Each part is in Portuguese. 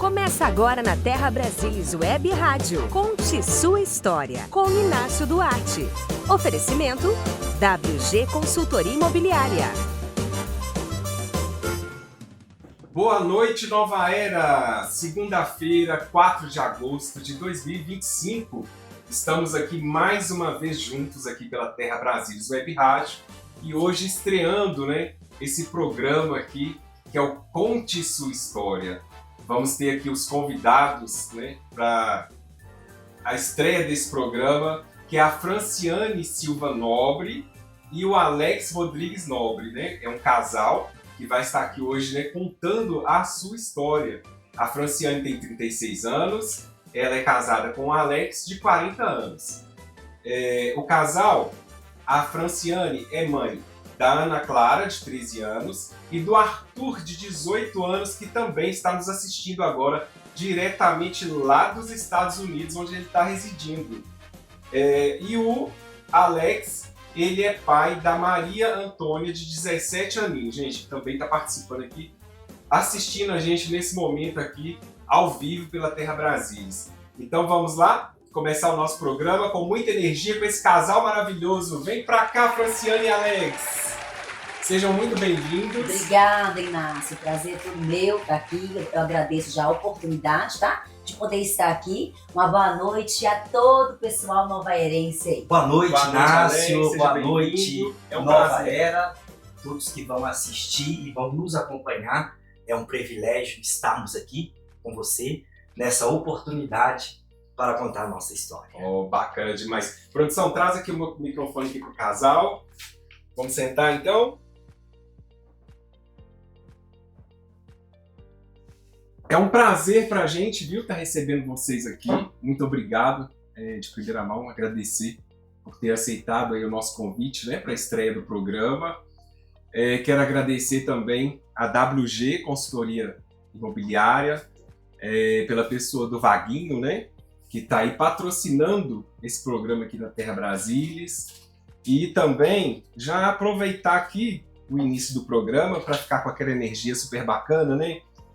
Começa agora na Terra Brasilis Web Rádio. Conte sua história com Inácio Duarte. Oferecimento WG Consultoria Imobiliária. Boa noite, Nova Era! Segunda-feira, 4 de agosto de 2025. Estamos aqui mais uma vez juntos aqui pela Terra Brasilis Web Rádio e hoje estreando, esse programa aqui que é o Conte Sua História. Vamos ter aqui os convidados, para a estreia desse programa, que é a Franciane Silva Nobre e o Alex Rodrigues Nobre, É um casal que vai estar aqui hoje, contando a sua história. A Franciane tem 36 anos, ela é casada com o Alex, de 40 anos. O casal, a Franciane é mãe da Ana Clara, de 13 anos, e do Arthur, de 18 anos, que também está nos assistindo agora, diretamente lá dos Estados Unidos, onde ele está residindo. E o Alex, ele é pai da Maria Antônia, de 17 aninhos, gente, que também está participando aqui, assistindo a gente nesse momento aqui, ao vivo pela Terra Brasilis. Então vamos lá, começar o nosso programa com muita energia, com esse casal maravilhoso. Vem pra cá, Franciane e Alex! Sejam muito bem-vindos. Obrigada, Inácio. Prazer é todo meu estar aqui. Eu agradeço já a oportunidade, tá? De poder estar aqui. Uma boa noite a todo o pessoal novaerense aí. Boa noite, Inácio. Alex, boa noite, é um Nova prazer. Era. Todos que vão assistir e vão nos acompanhar. É um privilégio estarmos aqui com você nessa oportunidade para contar a nossa história. Oh, bacana demais. Produção, traz aqui o microfone aqui pro casal. Vamos sentar então? É um prazer pra gente, viu, estar recebendo vocês aqui. Muito obrigado, de primeira mão, agradecer por ter aceitado aí o nosso convite, para a estreia do programa. Quero agradecer também a WG Consultoria Imobiliária, pela pessoa do Vaguinho, que está aí patrocinando esse programa aqui na Terra Brasilis. E também já aproveitar aqui o início do programa para ficar com aquela energia super bacana,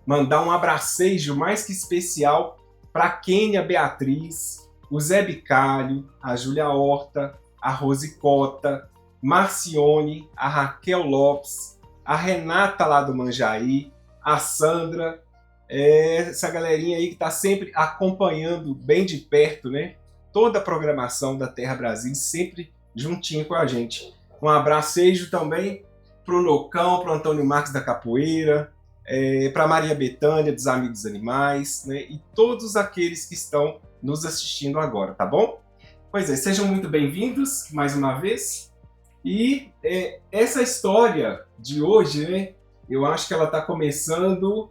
mandar um abracejo mais que especial para a Kênia Beatriz, o Zé Bicalho, a Júlia Horta, a Rose Cota, Marcione, a Raquel Lopes, a Renata lá do Manjaí, a Sandra, essa galerinha aí que está sempre acompanhando bem de perto, toda a programação da Terra Brasil, sempre juntinho com a gente. Um abracejo também para o Nocão, para o Antônio Marques da Capoeira, para Maria Bethânia, dos Amigos Animais, e todos aqueles que estão nos assistindo agora, tá bom? Pois é, sejam muito bem-vindos mais uma vez. E essa história de hoje, eu acho que ela está começando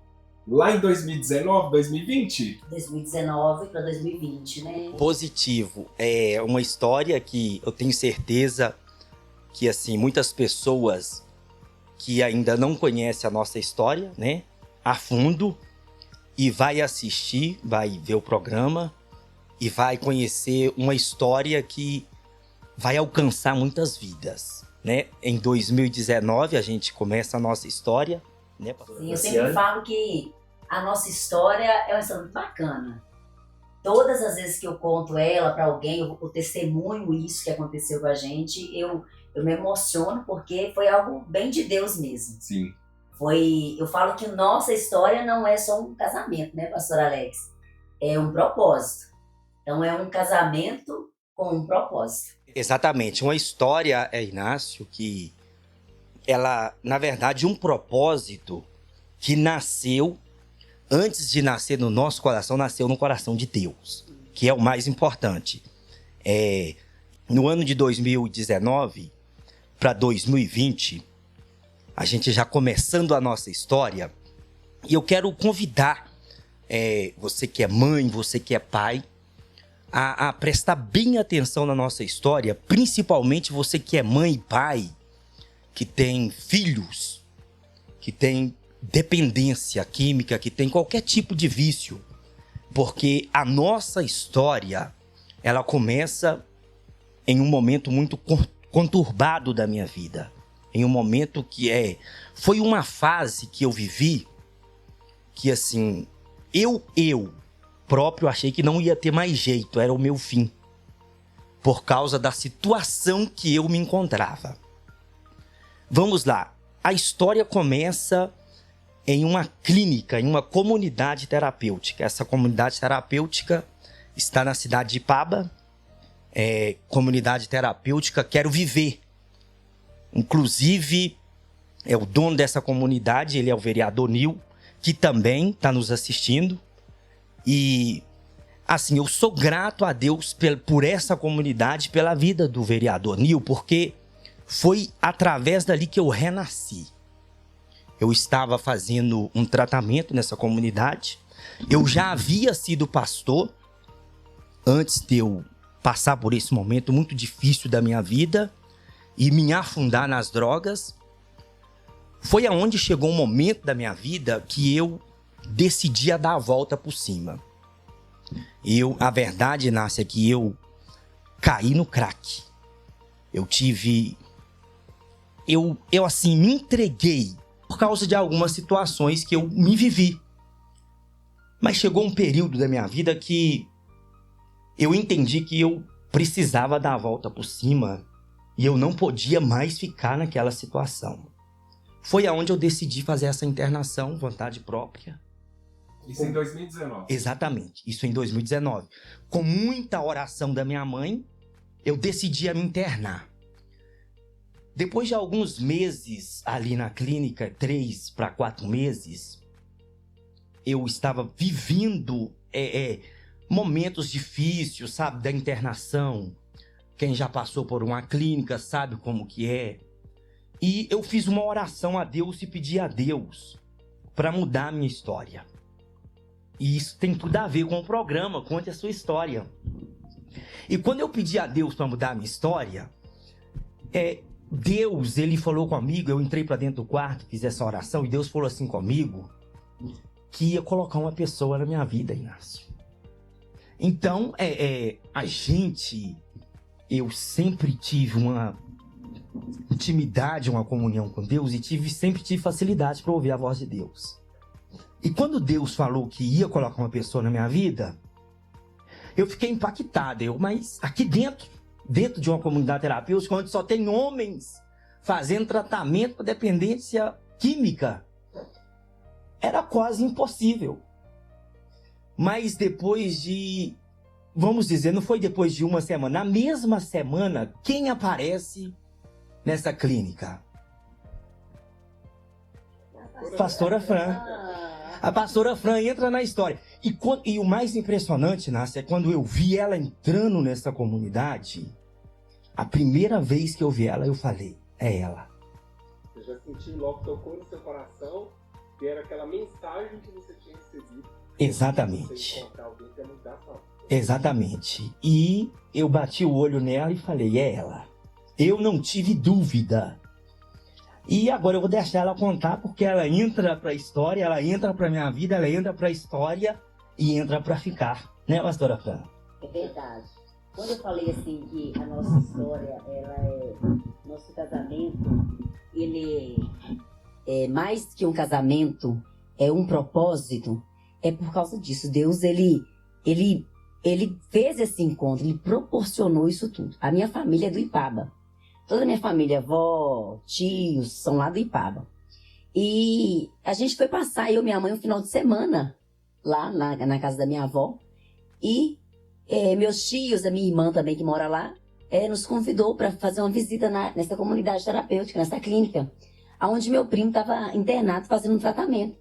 lá em 2019, 2020? 2019 para 2020, Positivo. É uma história que eu tenho certeza que, assim, muitas pessoas que ainda não conhecem a nossa história, a fundo, e vai assistir, vai ver o programa e vai conhecer uma história que vai alcançar muitas vidas, Em 2019 a gente começa a nossa história, Sim, eu sempre falo que a nossa história é uma história muito bacana. Todas as vezes que eu conto ela para alguém, eu testemunho isso que aconteceu com a gente, eu me emociono porque foi algo bem de Deus mesmo. Sim. Eu falo que nossa história não é só um casamento, pastor Alex? É um propósito. Então é um casamento com um propósito. Exatamente. Uma história, Inácio, que ela, na verdade, um propósito que nasceu, antes de nascer no nosso coração, nasceu no coração de Deus, que é o mais importante. No ano de 2019 para 2020, a gente já começando a nossa história, e eu quero convidar você que é mãe, você que é pai, a prestar bem atenção na nossa história, principalmente você que é mãe e pai, que tem filhos, que tem dependência química, que tem qualquer tipo de vício, porque a nossa história, ela começa em um momento muito conturbado da minha vida, em um momento que foi uma fase que eu vivi, que assim, eu próprio achei que não ia ter mais jeito, era o meu fim. Por causa da situação que eu me encontrava. Vamos lá. A história começa em uma clínica, em uma comunidade terapêutica. Essa comunidade terapêutica está na cidade de Ipaba. Comunidade terapêutica Quero Viver. Inclusive, o dono dessa comunidade, ele é o vereador Nil, que também está nos assistindo. E, assim, eu sou grato a Deus por essa comunidade, pela vida do vereador Nil, porque foi através dali que eu renasci. Eu estava fazendo um tratamento nessa comunidade. Eu já havia sido pastor antes de eu passar por esse momento muito difícil da minha vida e me afundar nas drogas. Foi aonde chegou um momento da minha vida que eu decidi dar a volta por cima. A verdade, Inácia, é que eu caí no crack. Eu assim, me entreguei por causa de algumas situações que eu me vivi. Mas chegou um período da minha vida que eu entendi que eu precisava dar a volta por cima e eu não podia mais ficar naquela situação. Foi aonde eu decidi fazer essa internação, vontade própria. Isso em 2019? Exatamente, isso em 2019. Com muita oração da minha mãe, eu decidi me internar. Depois de alguns meses ali na clínica, 3 para 4 meses, eu estava vivendo momentos difíceis, sabe, da internação. Quem já passou por uma clínica sabe como que é. E eu fiz uma oração a Deus e pedi a Deus para mudar a minha história. E isso tem tudo a ver com o programa, Conte a Sua História. E quando eu pedi a Deus para mudar a minha história, Deus, ele falou comigo, eu entrei para dentro do quarto, fiz essa oração, e Deus falou assim comigo, que ia colocar uma pessoa na minha vida, Inácio. Então, eu sempre tive uma intimidade, uma comunhão com Deus, e sempre tive facilidade para ouvir a voz de Deus. E quando Deus falou que ia colocar uma pessoa na minha vida, eu fiquei impactado. Mas aqui dentro de uma comunidade terapêutica, onde só tem homens fazendo tratamento para dependência química, era quase impossível. Mas depois de, vamos dizer, não foi depois de uma semana, na mesma semana, quem aparece nessa clínica? Pastora Fran. A pastora Fran entra na história. E o mais impressionante, Nácia, é quando eu vi ela entrando nessa comunidade, a primeira vez que eu vi ela, eu falei, é ela. Você já sentiu, logo tocou no seu coração, que era aquela mensagem que você tinha recebido. Exatamente. Você encontrar alguém que ia mudar a sua vida. Exatamente. E eu bati o olho nela e falei, é ela. Eu não tive dúvida. E agora eu vou deixar ela contar, porque ela entra pra história, ela entra pra minha vida, ela entra pra história e entra pra ficar. Né, pastora Fran? É verdade. Quando eu falei assim que a nossa história, nosso casamento, ele é mais que um casamento, é um propósito, é por causa disso. Deus, ele fez esse encontro, ele proporcionou isso tudo. A minha família é do Ipaba. Toda a minha família, avó, tios, são lá do Ipaba. E a gente foi passar, eu e minha mãe, um final de semana, lá na casa da minha avó. E meus tios, a minha irmã também, que mora lá, nos convidou para fazer uma visita nessa comunidade terapêutica, nessa clínica, onde meu primo estava internado fazendo um tratamento.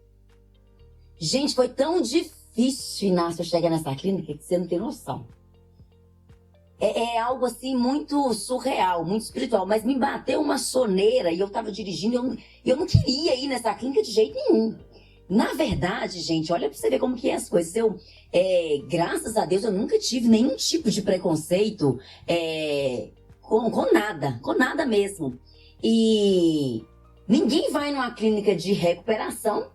Gente, foi tão difícil, Inácio, chegar nessa clínica que você não tem noção. É algo assim muito surreal, muito espiritual, mas me bateu uma soneira e eu tava dirigindo e eu não queria ir nessa clínica de jeito nenhum. Na verdade, gente, olha pra você ver como que é as coisas. Graças a Deus, eu nunca tive nenhum tipo de preconceito com nada mesmo. E ninguém vai numa clínica de recuperação,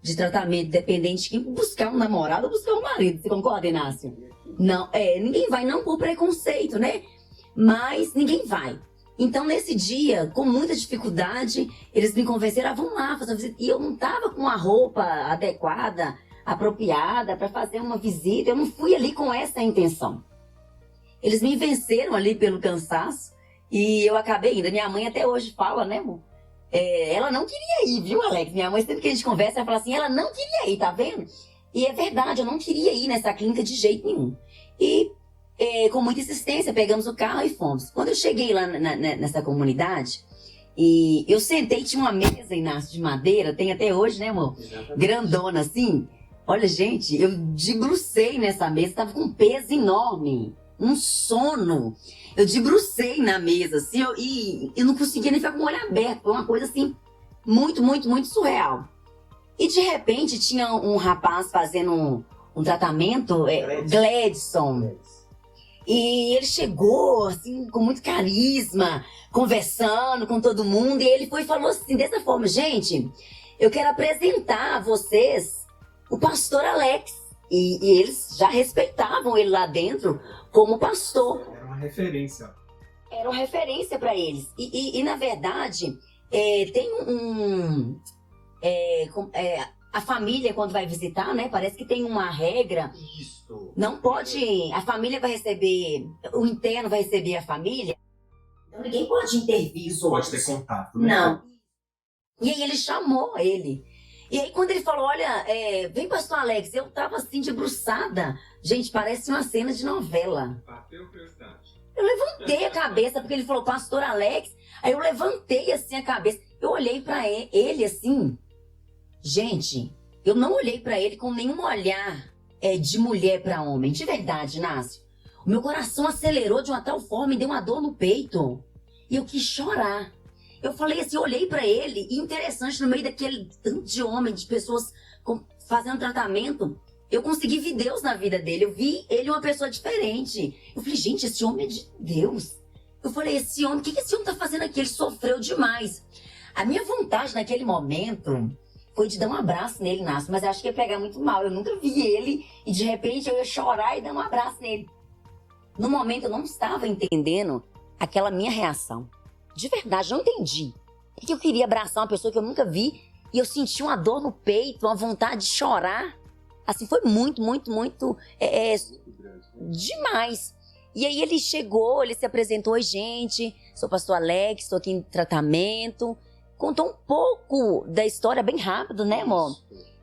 de tratamento dependente químico, buscar um namorado ou buscar um marido. Você concorda, Inácio? Não, ninguém vai, não por preconceito, né? Mas ninguém vai. Então, nesse dia, com muita dificuldade, eles me convenceram, vamos lá fazer uma visita. E eu não tava com a roupa adequada, apropriada para fazer uma visita. Eu não fui ali com essa intenção. Eles me venceram ali pelo cansaço e eu acabei indo. Minha mãe até hoje fala, né, amor? Ela não queria ir, viu, Alex? Minha mãe, sempre que a gente conversa, ela fala assim, ela não queria ir, tá vendo? E é verdade, eu não queria ir nessa clínica de jeito nenhum. E com muita insistência, pegamos o carro e fomos. Quando eu cheguei lá nessa comunidade, e eu sentei, tinha uma mesa, Inácio, de madeira, tem até hoje, né, amor? Grandona, assim. Olha, gente, eu debrucei nessa mesa, tava com um peso enorme, um sono. Eu debrucei na mesa, assim, e eu não conseguia nem ficar com o olho aberto. Foi uma coisa, assim, muito, muito, muito surreal. E, de repente, tinha um rapaz fazendo um tratamento, Gladson. E ele chegou, assim, com muito carisma, conversando com todo mundo. E ele foi e falou assim, dessa forma, gente, eu quero apresentar a vocês o pastor Alex. E eles já respeitavam ele lá dentro como pastor. Era uma referência. Era uma referência para eles. E, na verdade, tem a família, quando vai visitar, né? Parece que tem uma regra. Isso. Não pode... A família vai receber... O interno vai receber a família. Então ninguém pode intervir os outros. Pode ter contato, né? Não. E aí ele chamou ele. E aí quando ele falou, olha, vem pastor Alex, eu tava assim debruçada. Gente, parece uma cena de novela. Bateu prioridade. Eu levantei a cabeça, porque ele falou, pastor Alex. Aí eu levantei assim a cabeça. Eu olhei pra ele assim... Gente, eu não olhei pra ele com nenhum olhar de mulher pra homem. De verdade, Inácio. O meu coração acelerou de uma tal forma e deu uma dor no peito. E eu quis chorar. Eu falei assim, eu olhei pra ele e interessante, no meio daquele tanto de homem, de pessoas fazendo tratamento, eu consegui ver Deus na vida dele. Eu vi ele uma pessoa diferente. Eu falei, gente, esse homem é de Deus. Eu falei, esse homem, o que esse homem tá fazendo aqui? Ele sofreu demais. A minha vontade naquele momento... foi de dar um abraço nele, Inácio, mas eu acho que ia pegar muito mal. Eu nunca vi ele e de repente eu ia chorar e dar um abraço nele. No momento eu não estava entendendo aquela minha reação. De verdade, não entendi. Porque eu queria abraçar uma pessoa que eu nunca vi e eu senti uma dor no peito, uma vontade de chorar. Assim, foi muito, muito, muito demais. E aí ele chegou, ele se apresentou, oi gente, sou o pastor Alex, estou aqui em tratamento. Contou um pouco da história bem rápido, né, amor?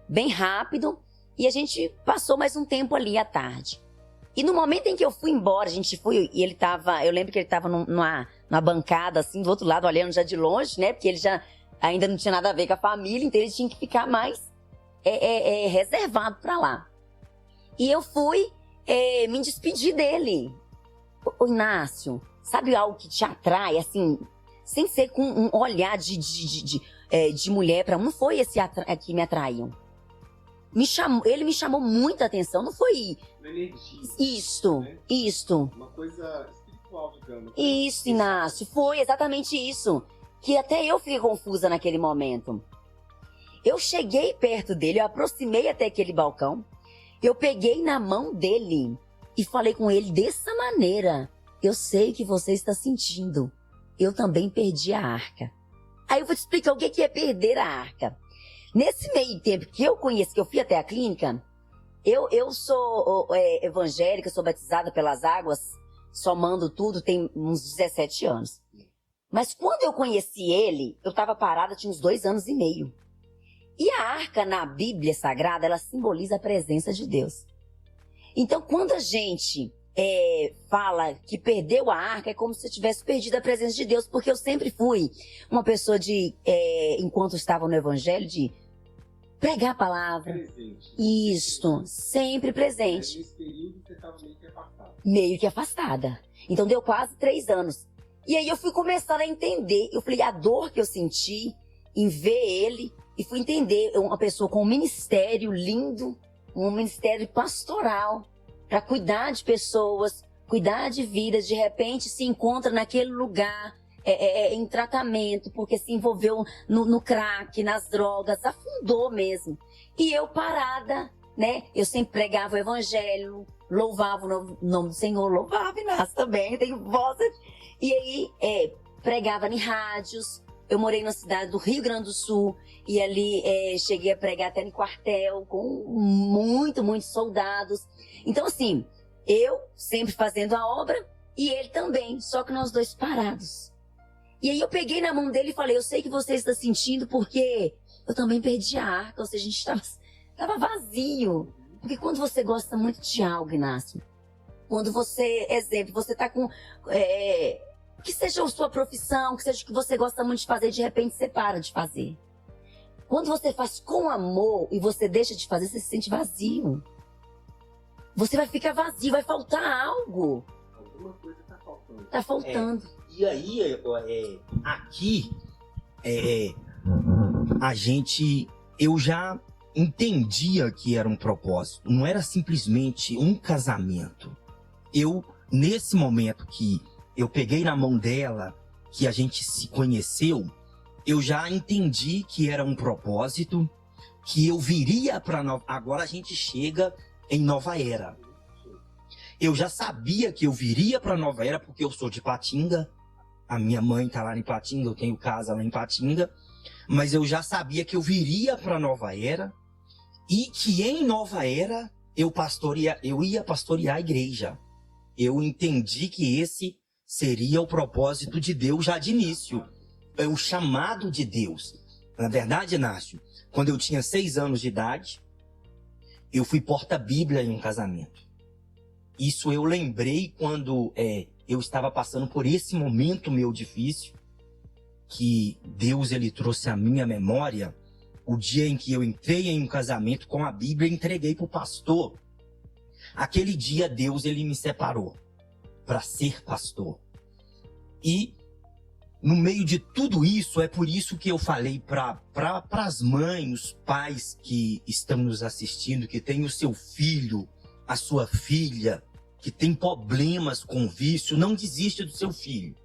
Bem rápido. E a gente passou mais um tempo ali à tarde. E no momento em que eu fui embora, a gente foi... E ele tava... Eu lembro que ele tava numa bancada, assim, do outro lado, olhando já de longe, né? Porque ele já ainda não tinha nada a ver com a família, então ele tinha que ficar mais reservado pra lá. E eu fui me despedir dele. Ô, Inácio, sabe algo que te atrai, assim... Sem ser com um olhar de mulher para um. Não foi esse que me atraiu. Ele me chamou muita atenção. Não foi... Energia. Isto, né? Isto. Uma coisa espiritual, digamos. Isso, Inácio. Foi exatamente isso. Que até eu fiquei confusa naquele momento. Eu cheguei perto dele, eu aproximei até aquele balcão. Eu peguei na mão dele e falei com ele dessa maneira. Eu sei o que você está sentindo. Eu também perdi a arca. Aí eu vou te explicar o que é perder a arca. Nesse meio tempo que eu conheço, que eu fui até a clínica, eu sou evangélica, sou batizada pelas águas, somando tudo, tem uns 17 anos. Mas quando eu conheci ele, eu estava parada, tinha uns 2 anos e meio. E a arca na Bíblia Sagrada, ela simboliza a presença de Deus. Então quando a gente... fala que perdeu a arca, é como se eu tivesse perdido a presença de Deus, porque eu sempre fui uma pessoa enquanto estava no Evangelho, de pregar a palavra. Presente. Isto, sempre presente. Nesse período você estava meio que afastada. Meio que afastada. Então deu quase 3 anos. E aí eu fui começar a entender, eu falei, a dor que eu senti em ver ele, e fui entender uma pessoa com um ministério lindo, um ministério pastoral, para cuidar de pessoas, cuidar de vidas, de repente se encontra naquele lugar em tratamento, porque se envolveu no crack, nas drogas, afundou mesmo. E eu parada, né? Eu sempre pregava o evangelho, louvava o nome do Senhor, louvava Inácio também, tenho voz. E aí pregava em rádios, eu morei na cidade do Rio Grande do Sul e ali cheguei a pregar até no quartel com muitos soldados. Então, assim, eu sempre fazendo a obra e ele também, só que nós dois parados. E aí eu peguei na mão dele e falei, eu sei que você está sentindo porque eu também perdi a arca, ou seja, a gente estava vazio. Porque quando você gosta muito de algo, Inácio, quando você, exemplo, você está com... que seja a sua profissão, que seja o que você gosta muito de fazer, de repente você para de fazer. Quando você faz com amor e você deixa de fazer, você se sente vazio. Você vai ficar vazio, vai faltar algo. Alguma coisa tá faltando. Tá faltando. E aí, aqui, eu já entendia que era um propósito. Não era simplesmente um casamento. Nesse momento que eu peguei na mão dela, que a gente se conheceu, eu já entendi que era um propósito, que eu viria para Nova... Agora a gente chega em Nova Era. Eu já sabia que eu viria para Nova Era porque eu sou de Patinga. A minha mãe tá lá em Patinga, eu tenho casa lá em Patinga. Mas eu já sabia que eu viria para Nova Era e que em Nova Era eu ia pastorear a igreja. Eu entendi que esse seria o propósito de Deus já de início. É o chamado de Deus. Na verdade, Inácio, quando eu tinha 6 anos de idade, eu fui porta-bíblia em um casamento. Isso eu lembrei quando eu estava passando por esse momento meu difícil, que Deus ele trouxe à minha memória o dia em que eu entrei em um casamento com a Bíblia e entreguei para o pastor. Aquele dia Deus ele me separou para ser pastor. E no meio de tudo isso, é por isso que eu falei para as mães, os pais que estão nos assistindo, que tem o seu filho, a sua filha, que tem problemas com vício, não desiste do seu filho.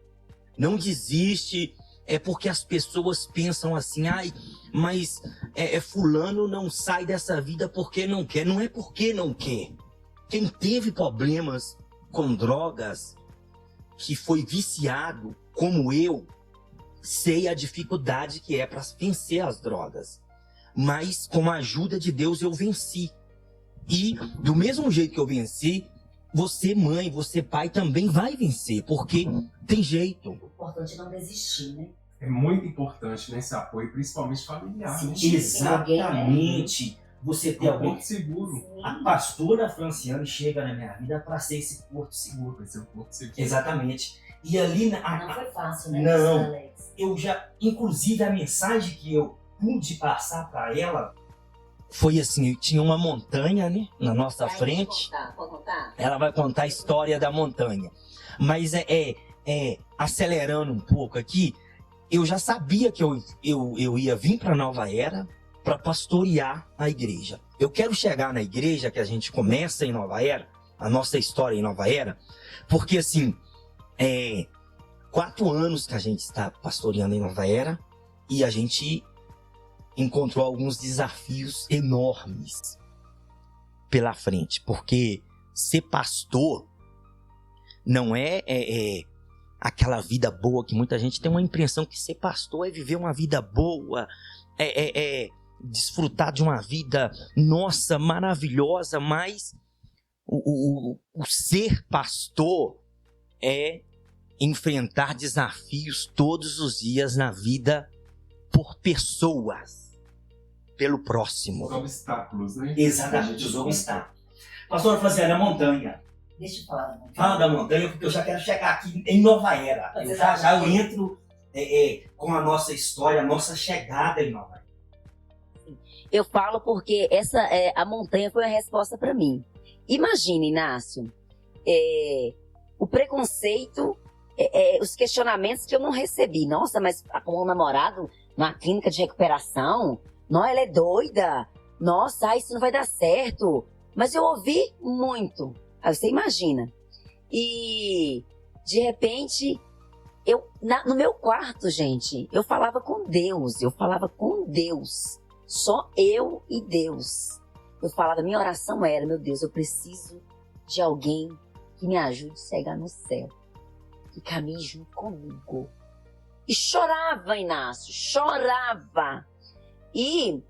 Não desiste, porque as pessoas pensam assim, mas fulano não sai dessa vida porque não quer. Não é porque não quer. Quem teve problemas com drogas, que foi viciado, como eu, sei a dificuldade que é para vencer as drogas. Mas com a ajuda de Deus eu venci. E do mesmo jeito que eu venci, você mãe, você pai também vai vencer, porque tem jeito. O importante é não desistir, né? É muito importante nesse apoio, principalmente familiar. Né? Exatamente. Você ter alguém porto seguro. A pastora Franciane chega na minha vida para ser esse porto seguro. Vai ser um porto seguro. Exatamente. E ali... Não foi fácil, né? Não. Alex? Eu já... Inclusive, a mensagem que eu pude passar para ela foi assim, tinha uma montanha, né? Na nossa frente. Pode contar? Ela vai contar a história da montanha. Mas acelerando um pouco aqui, eu já sabia que eu ia vir para Nova Era para pastorear a igreja. Eu quero chegar na igreja que a gente começa em Nova Era, a nossa história em Nova Era, porque assim, 4 anos que a gente está pastoreando em Nova Era e a gente encontrou alguns desafios enormes pela frente, porque ser pastor não é aquela vida boa que muita gente tem uma impressão que ser pastor é viver uma vida boa, desfrutar de uma vida, nossa, maravilhosa, mas o ser pastor é enfrentar desafios todos os dias na vida por pessoas, pelo próximo. Os obstáculos, né? Exatamente, os obstáculos. Pastora Franciane, a montanha. Deixa eu falar da montanha. Fala da montanha, porque eu já quero chegar aqui em Nova Era. Eu já entro com a nossa história, a nossa chegada em Nova Era. Eu falo porque a montanha foi a resposta para mim. Imagine, Inácio, o preconceito, os questionamentos que eu não recebi. Nossa, mas com um namorado numa clínica de recuperação? Não, ela é doida. Nossa, isso não vai dar certo. Mas eu ouvi muito. Aí você imagina. E, de repente, no meu quarto, gente, eu falava com Deus. Só eu e Deus. Eu falava, minha oração era, meu Deus, eu preciso de alguém que me ajude a chegar no céu. Que caminhe junto comigo. E chorava, Inácio, chorava. E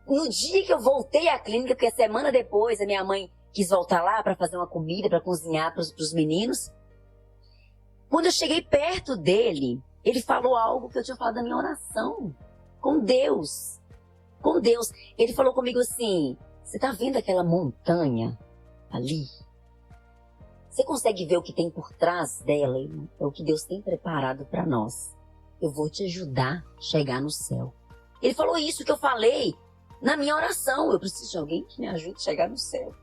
no dia que eu voltei à clínica, porque semana depois a minha mãe quis voltar lá para fazer uma comida, para cozinhar para os meninos. Quando eu cheguei perto dele, ele falou algo que eu tinha falado na minha oração. Com Deus. Com Deus. Ele falou comigo assim, você tá vendo aquela montanha ali? Você consegue ver o que tem por trás dela? É o que Deus tem preparado para nós. Eu vou te ajudar a chegar no céu. Ele falou isso que eu falei na minha oração. Eu preciso de alguém que me ajude a chegar no céu.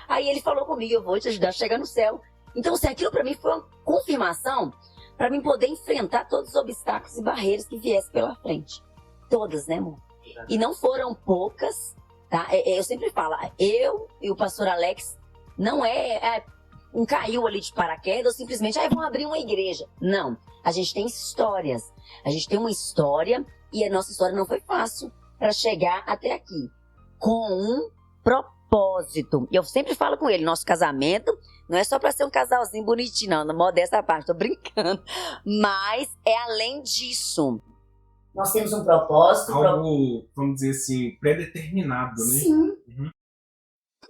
Aí ele falou comigo, eu vou te ajudar a chegar no céu. Então, assim, aquilo para mim foi uma confirmação para mim poder enfrentar todos os obstáculos e barreiras que viessem pela frente. Todas, né, amor? E não foram poucas, tá? Eu sempre falo, eu e o pastor Alex não um caiu ali de paraquedas ou simplesmente, vamos abrir uma igreja. Não, a gente tem histórias. A gente tem uma história e a nossa história não foi fácil para chegar até aqui. Com um propósito. Eu sempre falo com ele, nosso casamento não é só para ser um casalzinho bonitinho, não, na modesta parte, tô brincando. Mas é além disso. Nós temos um propósito. Algo, vamos dizer assim, pré-determinado, né? Sim. Uhum.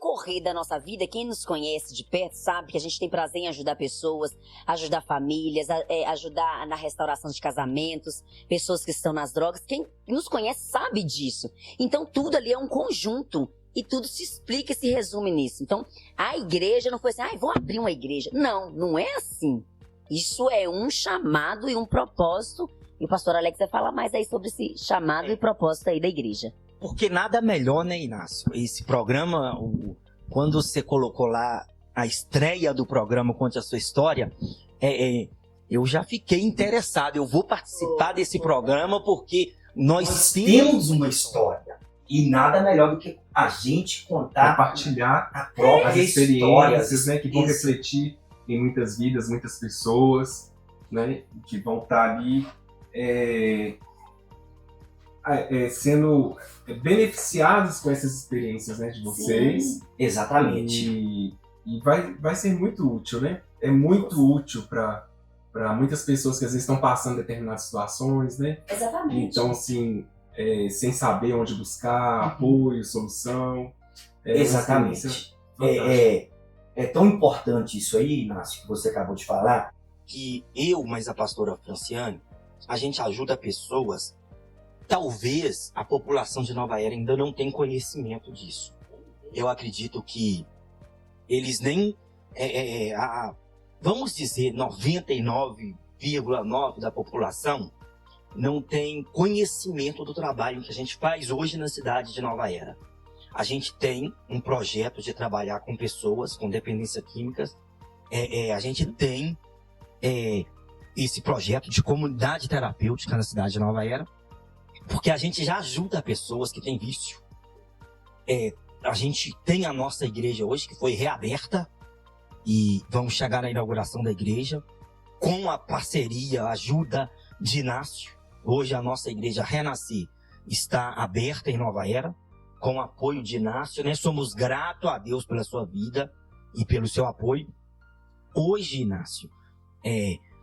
Correr da nossa vida, quem nos conhece de perto sabe que a gente tem prazer em ajudar pessoas, ajudar famílias, ajudar na restauração de casamentos, pessoas que estão nas drogas. Quem nos conhece sabe disso. Então tudo ali é um conjunto e tudo se explica e se resume nisso. Então a igreja não foi assim, vou abrir uma igreja. Não, não é assim. Isso é um chamado e um propósito. E o pastor Alex vai falar mais aí sobre esse chamado e propósito aí da igreja. Porque nada melhor, né, Inácio? Esse programa, quando você colocou lá a estreia do programa Conte a Sua História, eu já fiquei interessado. Eu vou participar desse programa porque nós temos uma história. E nada melhor do que a gente contar, compartilhar a própria as experiências, né, que vão refletir em muitas vidas, muitas pessoas, né, que vão estar ali sendo beneficiados com essas experiências, né, de vocês. Sim, exatamente. E vai ser muito útil, né? É muito útil para muitas pessoas que às vezes estão passando determinadas situações, né? Exatamente. Então, assim, sem saber onde buscar apoio, solução. Exatamente. É tão importante isso aí, Inácio, que você acabou de falar, que eu, mais a pastora Franciane, a gente ajuda pessoas. Talvez a população de Nova Era ainda não tenha conhecimento disso. Eu acredito que eles nem, vamos dizer, 99,9% da população não tem conhecimento do trabalho que a gente faz hoje na cidade de Nova Era. A gente tem um projeto de trabalhar com pessoas com dependência química. A gente tem esse projeto de comunidade terapêutica na cidade de Nova Era. Porque a gente já ajuda pessoas que têm vício. A gente tem a nossa igreja hoje, que foi reaberta. E vamos chegar na inauguração da igreja. Com a parceria, a ajuda de Inácio. Hoje a nossa igreja Renascer está aberta em Nova Era. Com o apoio de Inácio, né? Somos gratos a Deus pela sua vida e pelo seu apoio. Hoje, Inácio,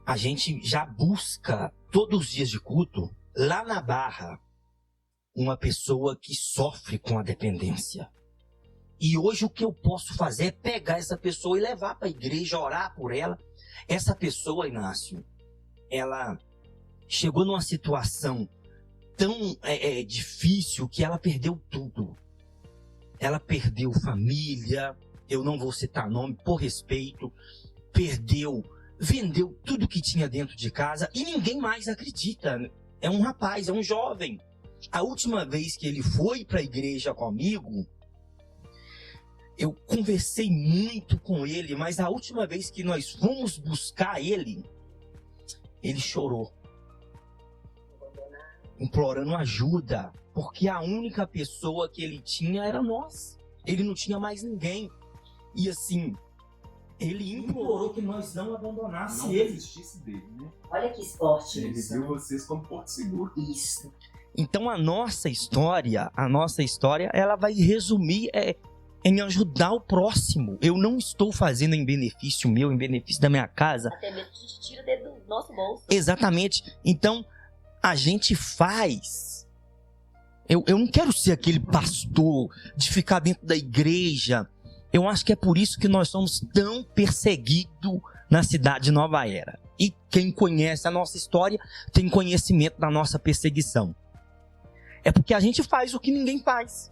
a gente já busca todos os dias de culto, lá na Barra, uma pessoa que sofre com a dependência. E hoje o que eu posso fazer é pegar essa pessoa e levar para a igreja, orar por ela. Essa pessoa, Inácio, ela chegou numa situação tão difícil que ela perdeu tudo. Ela perdeu família, eu não vou citar nome por respeito, vendeu tudo que tinha dentro de casa e ninguém mais acredita. É um rapaz, é um jovem. A última vez que ele foi para a igreja comigo, eu conversei muito com ele, mas a última vez que nós fomos buscar ele chorou. Implorando ajuda, porque a única pessoa que ele tinha era nós. Ele não tinha mais ninguém. E assim, ele implorou que nós não abandonássemos ele. Não desistisse dele, né? Olha que esporte Ele isso. viu vocês como porto seguro. Isso. Então a nossa história, ela vai resumir em ajudar o próximo. Eu não estou fazendo em benefício meu, em benefício da minha casa. Até mesmo a gente tira o dedo nosso bolso. Exatamente. Então, a gente faz. Eu não quero ser aquele pastor de ficar dentro da igreja. Eu acho que é por isso que nós somos tão perseguidos na cidade de Nova Era. E quem conhece a nossa história tem conhecimento da nossa perseguição. É porque a gente faz o que ninguém faz.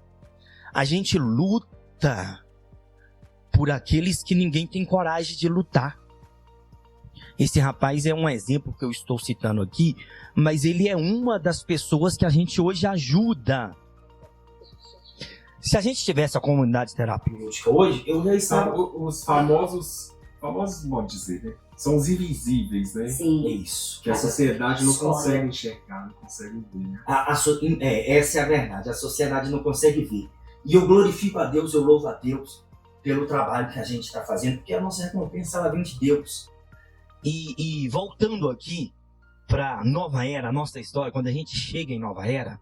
A gente luta por aqueles que ninguém tem coragem de lutar. Esse rapaz é um exemplo que eu estou citando aqui, mas ele é uma das pessoas que a gente hoje ajuda. Se a gente tivesse a comunidade terapêutica hoje, eu já estava... Os famosos, pode dizer, né? São os invisíveis, né? Sim. Isso. Que a sociedade não Escola. consegue enxergar, não consegue ver, né? Essa é a verdade, a sociedade não consegue ver. E eu glorifico a Deus, eu louvo a Deus pelo trabalho que a gente está fazendo, porque a nossa recompensa ela vem de Deus. E voltando aqui para Nova Era, a nossa história, quando a gente chega em Nova Era,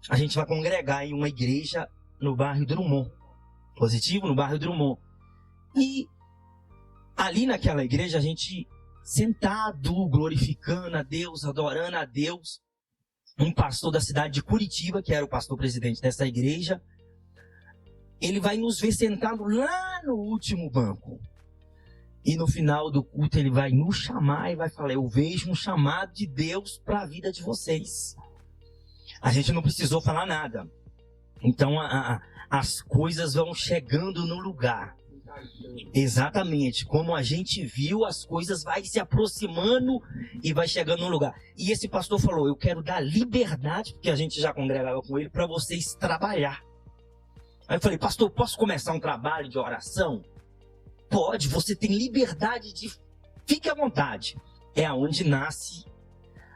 a gente vai congregar em uma igreja no bairro Drummond. Positivo? No bairro Drummond. E ali naquela igreja, a gente sentado, glorificando a Deus, adorando a Deus, um pastor da cidade de Curitiba, que era o pastor presidente dessa igreja, ele vai nos ver sentado lá no último banco. E no final do culto ele vai nos chamar e vai falar: eu vejo um chamado de Deus para a vida de vocês. A gente não precisou falar nada. Então as coisas vão chegando no lugar. Exatamente. Como a gente viu, as coisas vai se aproximando e vai chegando no lugar. E esse pastor falou: eu quero dar liberdade, porque a gente já congregava com ele, para vocês trabalhar. Aí eu falei: pastor, posso começar um trabalho de oração? Pode, você tem liberdade de... Fique à vontade. É aonde nasce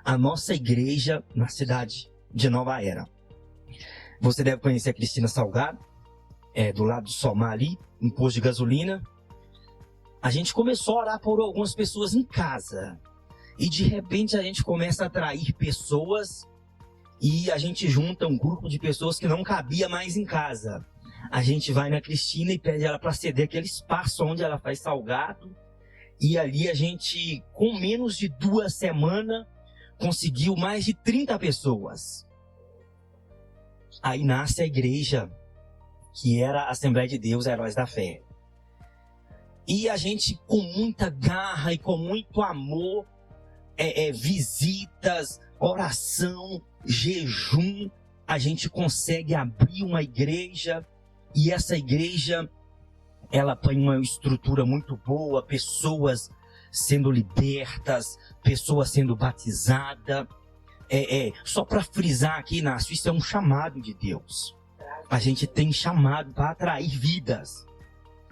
a nossa igreja na cidade de Nova Era. Você deve conhecer a Cristina Salgado, do lado do Somar ali, em posto de gasolina. A gente começou a orar por algumas pessoas em casa. E de repente a gente começa a atrair pessoas e a gente junta um grupo de pessoas que não cabia mais em casa. A gente vai na Cristina e pede ela para ceder aquele espaço onde ela faz salgado. E ali a gente, com menos de 2 semanas, conseguiu mais de 30 pessoas. Aí nasce a igreja, que era a Assembleia de Deus, Heróis da Fé. E a gente, com muita garra e com muito amor, visitas, oração, jejum, a gente consegue abrir uma igreja. E essa igreja, ela tem uma estrutura muito boa, pessoas sendo libertas, pessoas sendo batizadas. Só para frisar aqui, Inácio, isso é um chamado de Deus. A gente tem chamado para atrair vidas.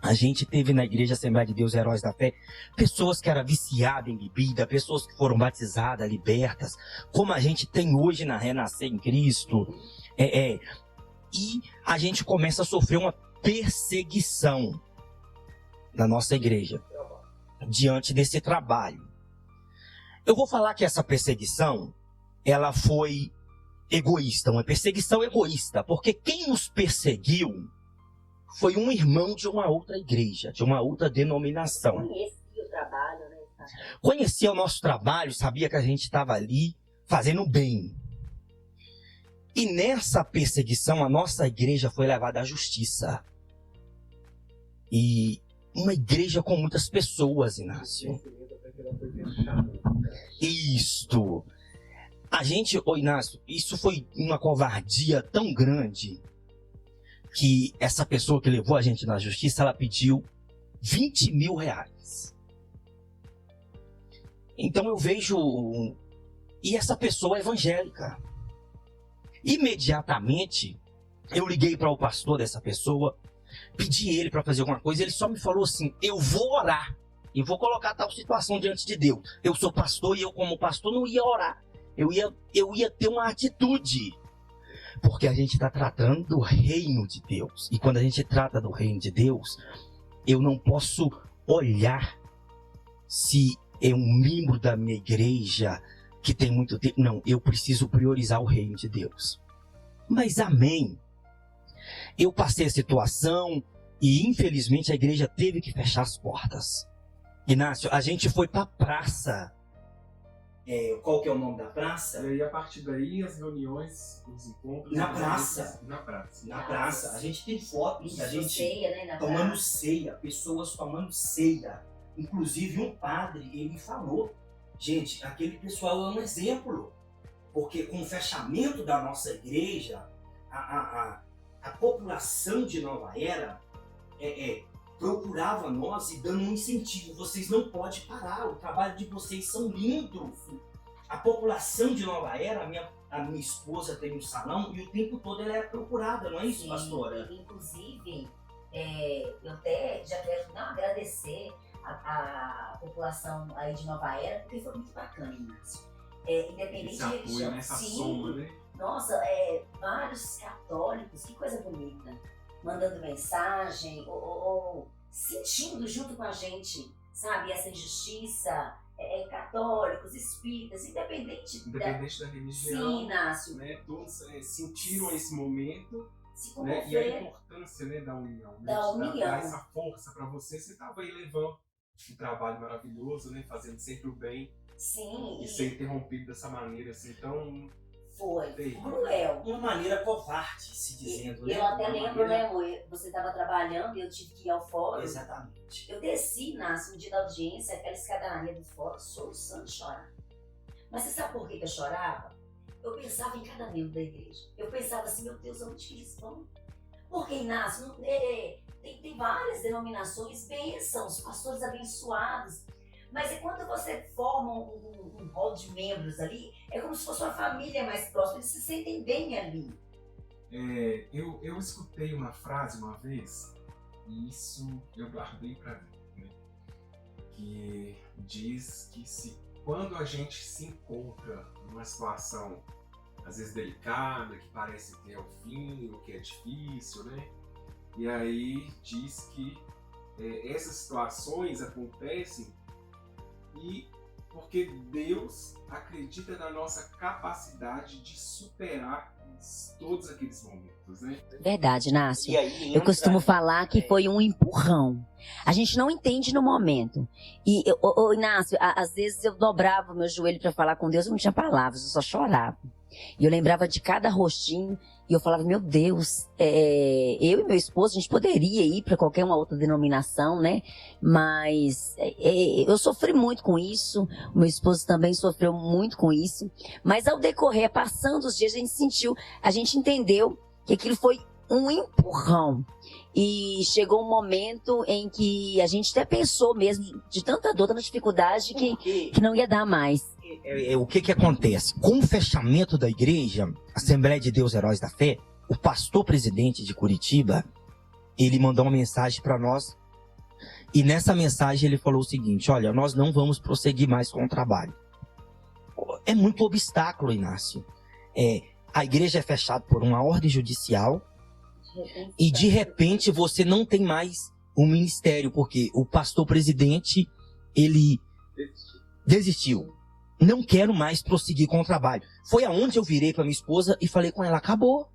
A gente teve na igreja Assembleia de Deus, Heróis da Fé, pessoas que eram viciadas em bebida, pessoas que foram batizadas, libertas, como a gente tem hoje na Renascer em Cristo. E a gente começa a sofrer uma perseguição na nossa igreja diante desse trabalho. Eu vou falar que essa perseguição, ela foi egoísta, uma perseguição egoísta, porque quem nos perseguiu foi um irmão de uma outra igreja, de uma outra denominação. Conhecia o trabalho, né? Conhecia o nosso trabalho, sabia que a gente estava ali fazendo bem. E nessa perseguição, a nossa igreja foi levada à justiça. E uma igreja com muitas pessoas, Inácio. Isto. A gente, Inácio, isso foi uma covardia tão grande que essa pessoa que levou a gente na justiça, ela pediu 20 mil reais. Então eu vejo... E essa pessoa é evangélica. Imediatamente, eu liguei para o pastor dessa pessoa, pedi ele para fazer alguma coisa, ele só me falou assim: eu vou orar, e vou colocar tal situação diante de Deus. Eu sou pastor e eu, como pastor, não ia orar. Eu ia ter uma atitude, porque a gente está tratando do reino de Deus. E quando a gente trata do reino de Deus, eu não posso olhar se é um membro da minha igreja que tem muito tempo. Não, eu preciso priorizar o reino de Deus. Mas amém. Eu passei a situação e infelizmente a igreja teve que fechar as portas. Inácio, a gente foi para a praça Qual que é o nome da praça? E aí, a partir daí, as reuniões, os encontros... Na praça. Na praça. Na praça. A gente tem fotos da gente ceia, né, na tomando praça. ceia, pessoas tomando ceia. Inclusive, um padre, ele falou, gente, aquele pessoal é um exemplo, porque com o fechamento da nossa igreja, a população de Nova Era procurava nós e dando um incentivo. Vocês não podem parar, o trabalho de vocês são lindos. A população de Nova Era, a minha esposa tem um salão e o tempo todo ela é procurada, não é isso, pastora? Inclusive, eu até já quero agradecer a população aí de Nova Era, porque foi muito bacana, Inácio. Independente esse de apoio, religião. nessa soma, né? Nossa, vários católicos, que coisa bonita, mandando mensagem ou sentindo junto com a gente, sabe, essa injustiça, católicos, espíritas, independente da religião. Sim, Inácio. Né? Todos sentiram esse momento, se né? E a importância, né, da união. Né? Da união. Dar essa força para você. Você estava aí levando um trabalho maravilhoso, né? Fazendo sempre o bem. Sim. E ser interrompido dessa maneira, assim, tão... Foi cruel. Uma maneira covarde, se dizendo, né? Eu até lembro, né, amor? Você estava trabalhando e eu tive que ir ao fórum. Exatamente. Eu desci, Inácio, no dia da audiência, aquela escadaria do fórum, soluçando de chorar. Mas você sabe por que eu chorava? Eu pensava em cada membro da igreja. Eu pensava assim, meu Deus, onde que eles vão? Porque, Inácio, tem várias denominações, bênçãos, pastores abençoados. Mas quando você forma um rol de membros ali, é como se fosse uma família mais próxima, eles se sentem bem ali. Eu escutei uma frase uma vez, e isso eu guardei para mim, né? Que diz que quando a gente se encontra numa situação, às vezes delicada, que parece que é o fim, ou que é difícil, né? E aí diz que essas situações acontecem porque Deus acredita na nossa capacidade de superar todos aqueles momentos, né? Verdade, Inácio. E aí, eu costumo falar que foi um empurrão. A gente não entende no momento. E, Inácio, às vezes eu dobrava o meu joelho para falar com Deus, eu não tinha palavras, eu só chorava. E eu lembrava de cada rostinho e eu falava, meu Deus, eu e meu esposo, a gente poderia ir para qualquer uma outra denominação, né? Mas eu sofri muito com isso, o meu esposo também sofreu muito com isso. Mas ao decorrer, passando os dias, a gente entendeu que aquilo foi um empurrão. E chegou um momento em que a gente até pensou mesmo, de tanta dor, tanta dificuldade, que não ia dar mais. O que acontece? Com o fechamento da igreja, Assembleia de Deus Heróis da Fé, o pastor presidente de Curitiba, ele mandou uma mensagem para nós. E nessa mensagem ele falou o seguinte, olha, nós não vamos prosseguir mais com o trabalho. É muito obstáculo, Inácio. A igreja é fechada por uma ordem judicial e de repente você não tem mais um ministério, porque o pastor presidente, ele desistiu. Não quero mais prosseguir com o trabalho. Foi aonde eu virei para minha esposa e falei com ela, acabou.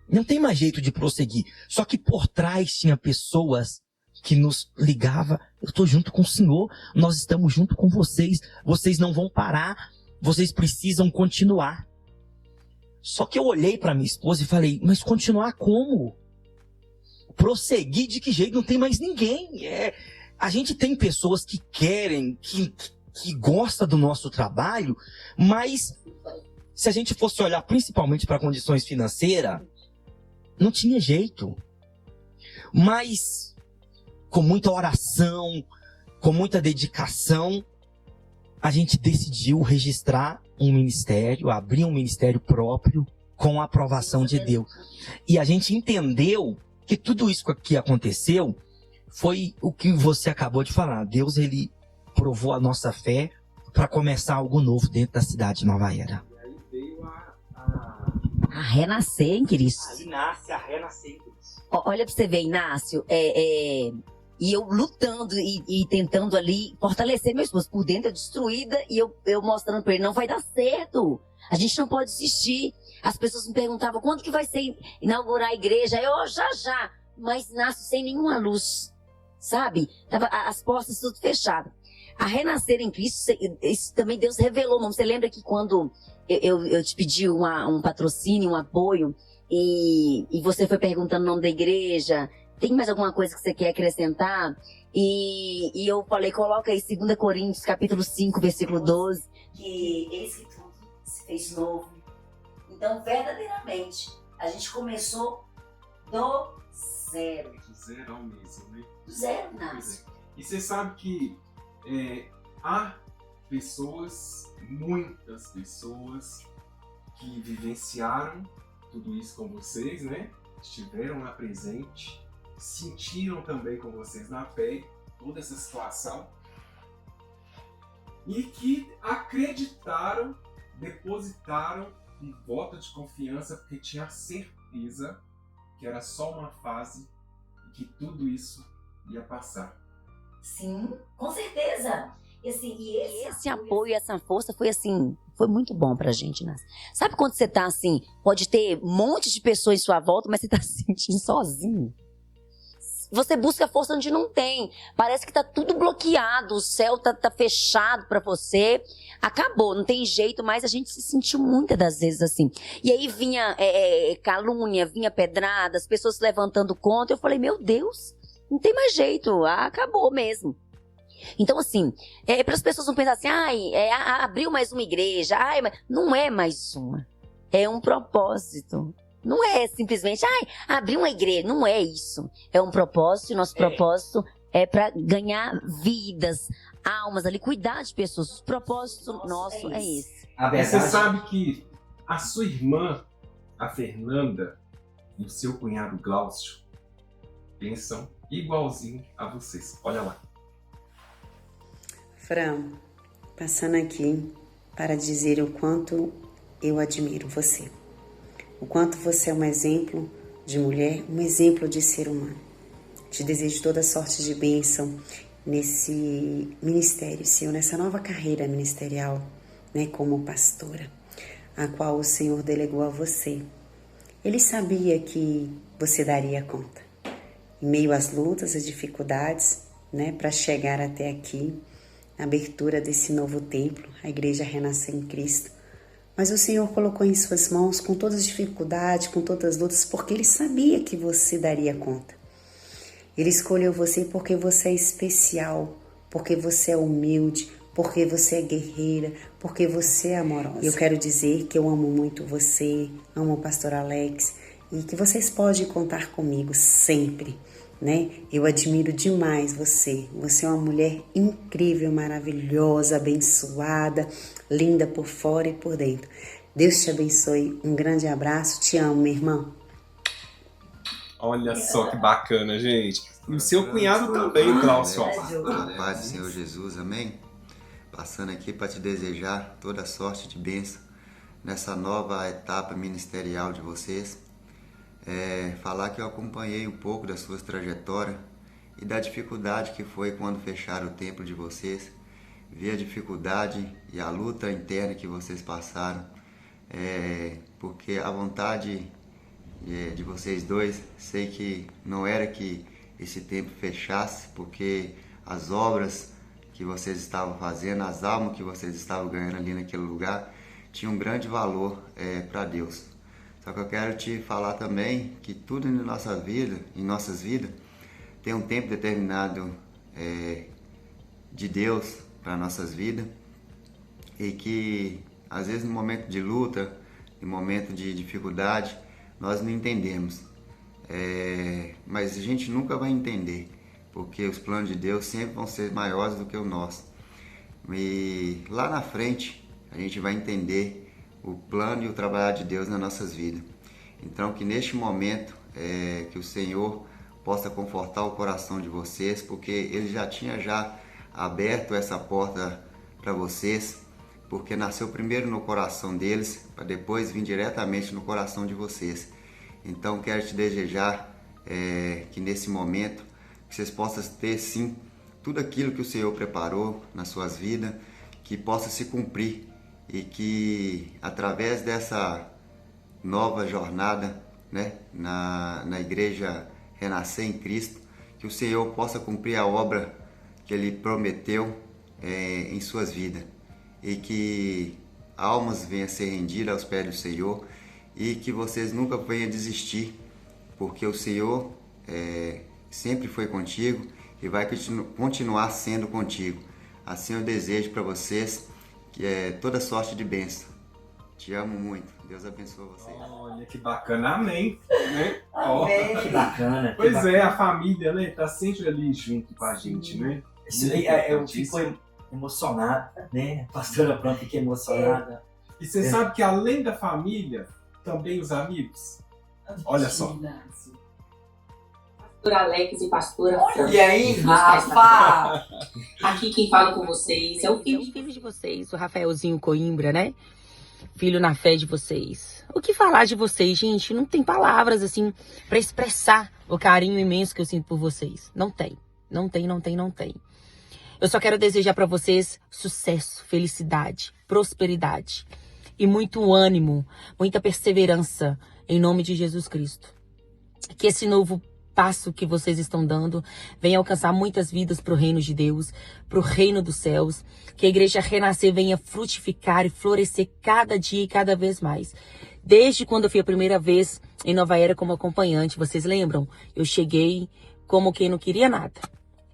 Não tem mais jeito de prosseguir. Só que por trás tinha pessoas que nos ligavam, eu estou junto com o Senhor, nós estamos junto com vocês, vocês não vão parar, vocês precisam continuar. Só que eu olhei para minha esposa e falei, mas continuar como? Prosseguir de que jeito? Não tem mais ninguém. A gente tem pessoas que querem, que gosta do nosso trabalho, mas se a gente fosse olhar principalmente para condições financeiras, não tinha jeito. Mas com muita oração, com muita dedicação, a gente decidiu registrar um ministério, abrir um ministério próprio com a aprovação de Deus. E a gente entendeu que tudo isso que aconteceu foi o que você acabou de falar. Deus, ele provou a nossa fé para começar algo novo dentro da cidade de Nova Era. E aí veio a renascer em Cristo. Aí nasce a renascer em Cristo. Olha para você ver, Inácio, e eu lutando e tentando ali fortalecer meu esposo. Por dentro, destruída, e eu mostrando para ele, não vai dar certo. A gente não pode desistir. As pessoas me perguntavam, quando que vai ser inaugurar a igreja? Eu, já. Mas, Inácio, sem nenhuma luz, sabe? Tava as portas tudo fechadas. A renascer em Cristo, isso também Deus revelou. Você lembra que quando eu te pedi um patrocínio, um apoio, e você foi perguntando o nome da igreja, tem mais alguma coisa que você quer acrescentar? E eu falei, coloca aí 2 Coríntios, capítulo 5, versículo 12, que eis que tudo se fez novo. Então, verdadeiramente, a gente começou do zero. Do zero ao mesmo, né? Do zero, Inácio. E você sabe que há pessoas, muitas pessoas, que vivenciaram tudo isso com vocês, né? Estiveram lá presente, sentiram também com vocês na pele toda essa situação e que acreditaram, depositaram um voto de confiança porque tinha certeza que era só uma fase e que tudo isso ia passar. Sim, com certeza. E esse apoio, essa força foi muito bom pra gente, né? Sabe quando você tá assim, pode ter um monte de pessoas em sua volta, mas você tá se sentindo sozinho? Você busca força onde não tem. Parece que tá tudo bloqueado, o céu tá fechado pra você. Acabou, não tem jeito, mas a gente se sentiu muitas das vezes assim. E aí vinha calúnia, vinha pedrada, as pessoas se levantando contra. Eu falei, meu Deus, não tem mais jeito, acabou mesmo. Então, assim, para as pessoas não pensarem assim, abriu mais uma igreja, mas não é mais uma. É um propósito. Não é simplesmente, abrir uma igreja. Não é isso. É um propósito, e nosso propósito é para ganhar vidas, almas ali, cuidar de pessoas. O propósito nosso é esse. Você sabe que a sua irmã, a Fernanda, e o seu cunhado Glaucio pensam igualzinho a vocês. Olha lá. Fran, passando aqui para dizer o quanto eu admiro você. O quanto você é um exemplo de mulher, um exemplo de ser humano. Te desejo toda sorte de bênção nesse ministério seu, nessa nova carreira ministerial, né, como pastora, a qual o Senhor delegou a você. Ele sabia que você daria conta. Em meio às lutas, às dificuldades, né, para chegar até aqui, a abertura desse novo templo, a Igreja Renascer em Cristo. Mas o Senhor colocou em suas mãos com todas as dificuldades, com todas as lutas, porque Ele sabia que você daria conta. Ele escolheu você porque você é especial, porque você é humilde, porque você é guerreira, porque você é amorosa. Eu quero dizer que eu amo muito você, amo o pastor Alex e que vocês podem contar comigo sempre, né? Eu admiro demais você. Você é uma mulher incrível, maravilhosa, abençoada, linda por fora e por dentro. Deus te abençoe. Um grande abraço. Te amo, minha irmã. Olha só que bacana, gente. E o seu cunhado também, Glaucio. Na paz do Senhor Jesus, amém? Passando aqui para te desejar toda sorte de bênção nessa nova etapa ministerial de vocês. Falar que eu acompanhei um pouco da sua trajetória e da dificuldade que foi quando fecharam o templo de vocês. Vi a dificuldade e a luta interna que vocês passaram, porque a vontade de vocês dois, sei que não era que esse templo fechasse, porque as obras que vocês estavam fazendo, as almas que vocês estavam ganhando ali naquele lugar, tinham um grande valor para Deus. Só que eu quero te falar também que tudo em nossas vidas, tem um tempo determinado de Deus para nossas vidas, e que às vezes no momento de luta, no momento de dificuldade, nós não entendemos. Mas a gente nunca vai entender, porque os planos de Deus sempre vão ser maiores do que o nosso. E lá na frente a gente vai entender o plano e o trabalho de Deus nas nossas vidas. Então que neste momento que o Senhor possa confortar o coração de vocês, porque Ele já tinha aberto essa porta para vocês, porque nasceu primeiro no coração deles, para depois vir diretamente no coração de vocês. Então quero te desejar que nesse momento que vocês possam ter sim tudo aquilo que o Senhor preparou nas suas vidas, que possa se cumprir, e que através dessa nova jornada, né, na Igreja Renascer em Cristo, que o Senhor possa cumprir a obra que Ele prometeu em suas vidas. E que almas venham a ser rendidas aos pés do Senhor e que vocês nunca venham a desistir, porque o Senhor sempre foi contigo e vai continuar sendo contigo. Assim eu desejo para vocês toda sorte de bênção. Te amo muito. Deus abençoe vocês. Olha que bacana, amém. Né? Amém. Que bacana. Pois é, a família, né, tá sempre ali junto com a gente, né? Isso aí, eu fico emocionado, né? A pastora Fran fica emocionada. E você sabe que além da família, também os amigos. Olha só. Pastor Alex e pastora Fran. E aí, Rafa? Aqui quem fala com vocês é o filho de vocês, o Rafaelzinho Coimbra, né? Filho na fé de vocês. O que falar de vocês, gente? Não tem palavras, assim, pra expressar o carinho imenso que eu sinto por vocês. Não tem. Não tem. Eu só quero desejar pra vocês sucesso, felicidade, prosperidade e muito ânimo, muita perseverança em nome de Jesus Cristo. Que esse novo passo que vocês estão dando venha alcançar muitas vidas para o reino de Deus, para o reino dos céus. Que a igreja Renascer venha frutificar e florescer cada dia e cada vez mais. Desde quando eu fui a primeira vez em Nova Era como acompanhante, vocês lembram? Eu cheguei como quem não queria nada.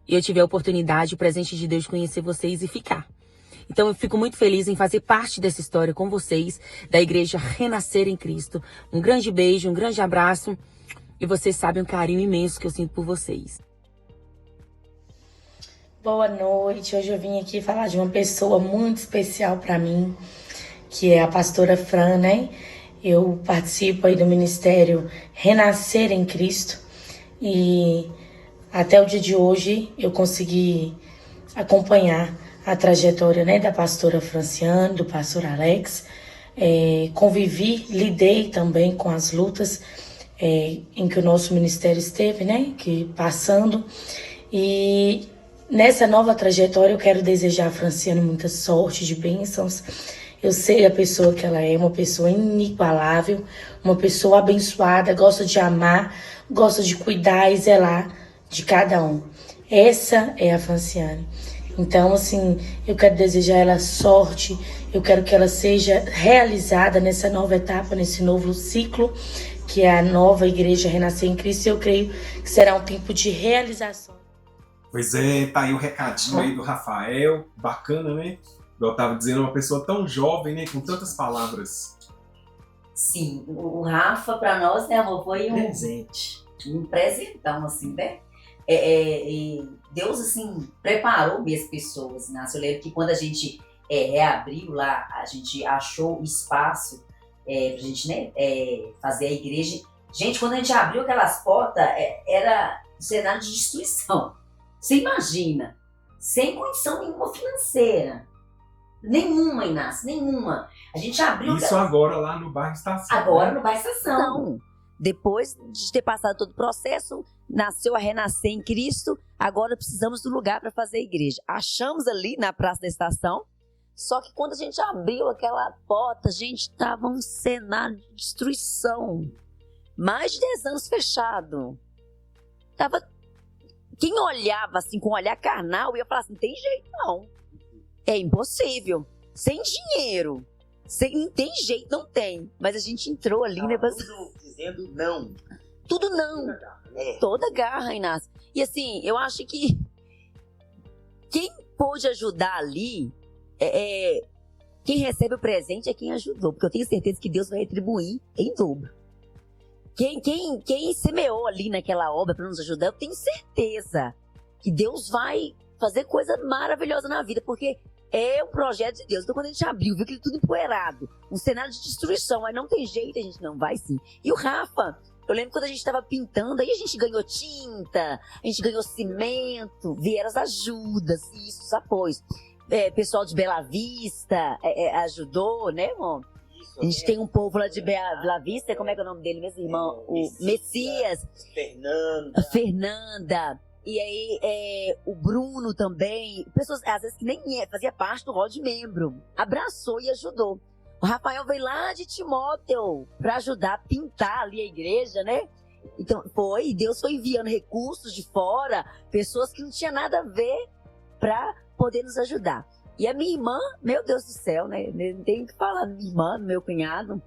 E eu tive a oportunidade, o presente de Deus, de conhecer vocês e ficar. Então eu fico muito feliz em fazer parte dessa história com vocês, da igreja Renascer em Cristo. Um grande beijo, um grande abraço. E vocês sabem o carinho imenso que eu sinto por vocês. Boa noite. Hoje eu vim aqui falar de uma pessoa muito especial para mim, que é a pastora Fran, né? Eu participo aí do ministério Renascer em Cristo e até o dia de hoje eu consegui acompanhar a trajetória, né, da pastora Franciane, do pastor Alex. Convivi, lidei também com as lutas em que o nosso ministério esteve, né, que passando. E nessa nova trajetória eu quero desejar a Franciane muita sorte, de bênçãos. Eu sei a pessoa que ela é, uma pessoa inigualável, uma pessoa abençoada, gosta de amar, gosta de cuidar e zelar de cada um. Essa é a Franciane. Então, assim, eu quero desejar ela sorte, eu quero que ela seja realizada nessa nova etapa, nesse novo ciclo, que é a nova igreja Renascer em Cristo. Eu creio que será um tempo de realização. Pois é, tá aí o recadinho aí do Rafael, bacana, né? Eu estava dizendo, uma pessoa tão jovem, né, com tantas palavras. Sim, o Rafa, para nós, né, amor, foi um presentão, assim, né? Deus, assim, preparou mesmo pessoas, né? Eu lembro que quando a gente reabriu lá, a gente achou espaço pra gente, né, fazer a igreja. Gente, quando a gente abriu aquelas portas, era um cenário de destruição. Você imagina, sem condição nenhuma financeira. Nenhuma, Inácio, nenhuma. A gente abriu... Isso agora lá no bairro Estação. Agora no bairro Estação. Não. Depois de ter passado todo o processo, nasceu a Renascer em Cristo, agora precisamos do lugar para fazer a igreja. Achamos ali na Praça da Estação, só que quando a gente abriu aquela porta, gente, estava um cenário de destruição. Mais de 10 anos fechado. Quem olhava assim com um olhar carnal ia falar assim, não tem jeito não. É impossível. Sem dinheiro. Não tem jeito, não tem. Mas a gente entrou ali, né? Tudo dizendo não. Tudo não. Toda garra, Inácio. E assim, eu acho que quem pôde ajudar ali, quem recebe o presente é quem ajudou. Porque eu tenho certeza que Deus vai retribuir em dobro. Quem semeou ali naquela obra para nos ajudar, eu tenho certeza que Deus vai fazer coisa maravilhosa na vida. Porque é um projeto de Deus. Então, quando a gente abriu, viu aquilo tudo empoeirado, um cenário de destruição, aí não tem jeito, a gente não vai sim. E o Rafa, eu lembro quando a gente estava pintando, aí a gente ganhou tinta, a gente ganhou cimento, vieram as ajudas, isso, os apoios. Pessoal de Bela Vista ajudou, né, irmão? A gente tem um povo lá de Bela Vista, como é que é o nome dele mesmo, irmão? O Messias. Fernanda. E aí, o Bruno também, pessoas, às vezes, que nem fazia parte do rol de membro, abraçou e ajudou. O Rafael veio lá de Timóteo para ajudar a pintar ali a igreja, né? Então, Deus foi enviando recursos de fora, pessoas que não tinham nada a ver. para poder nos ajudar. E a minha irmã, meu Deus do céu, né? Não tenho o que falar da minha irmã, do meu cunhado.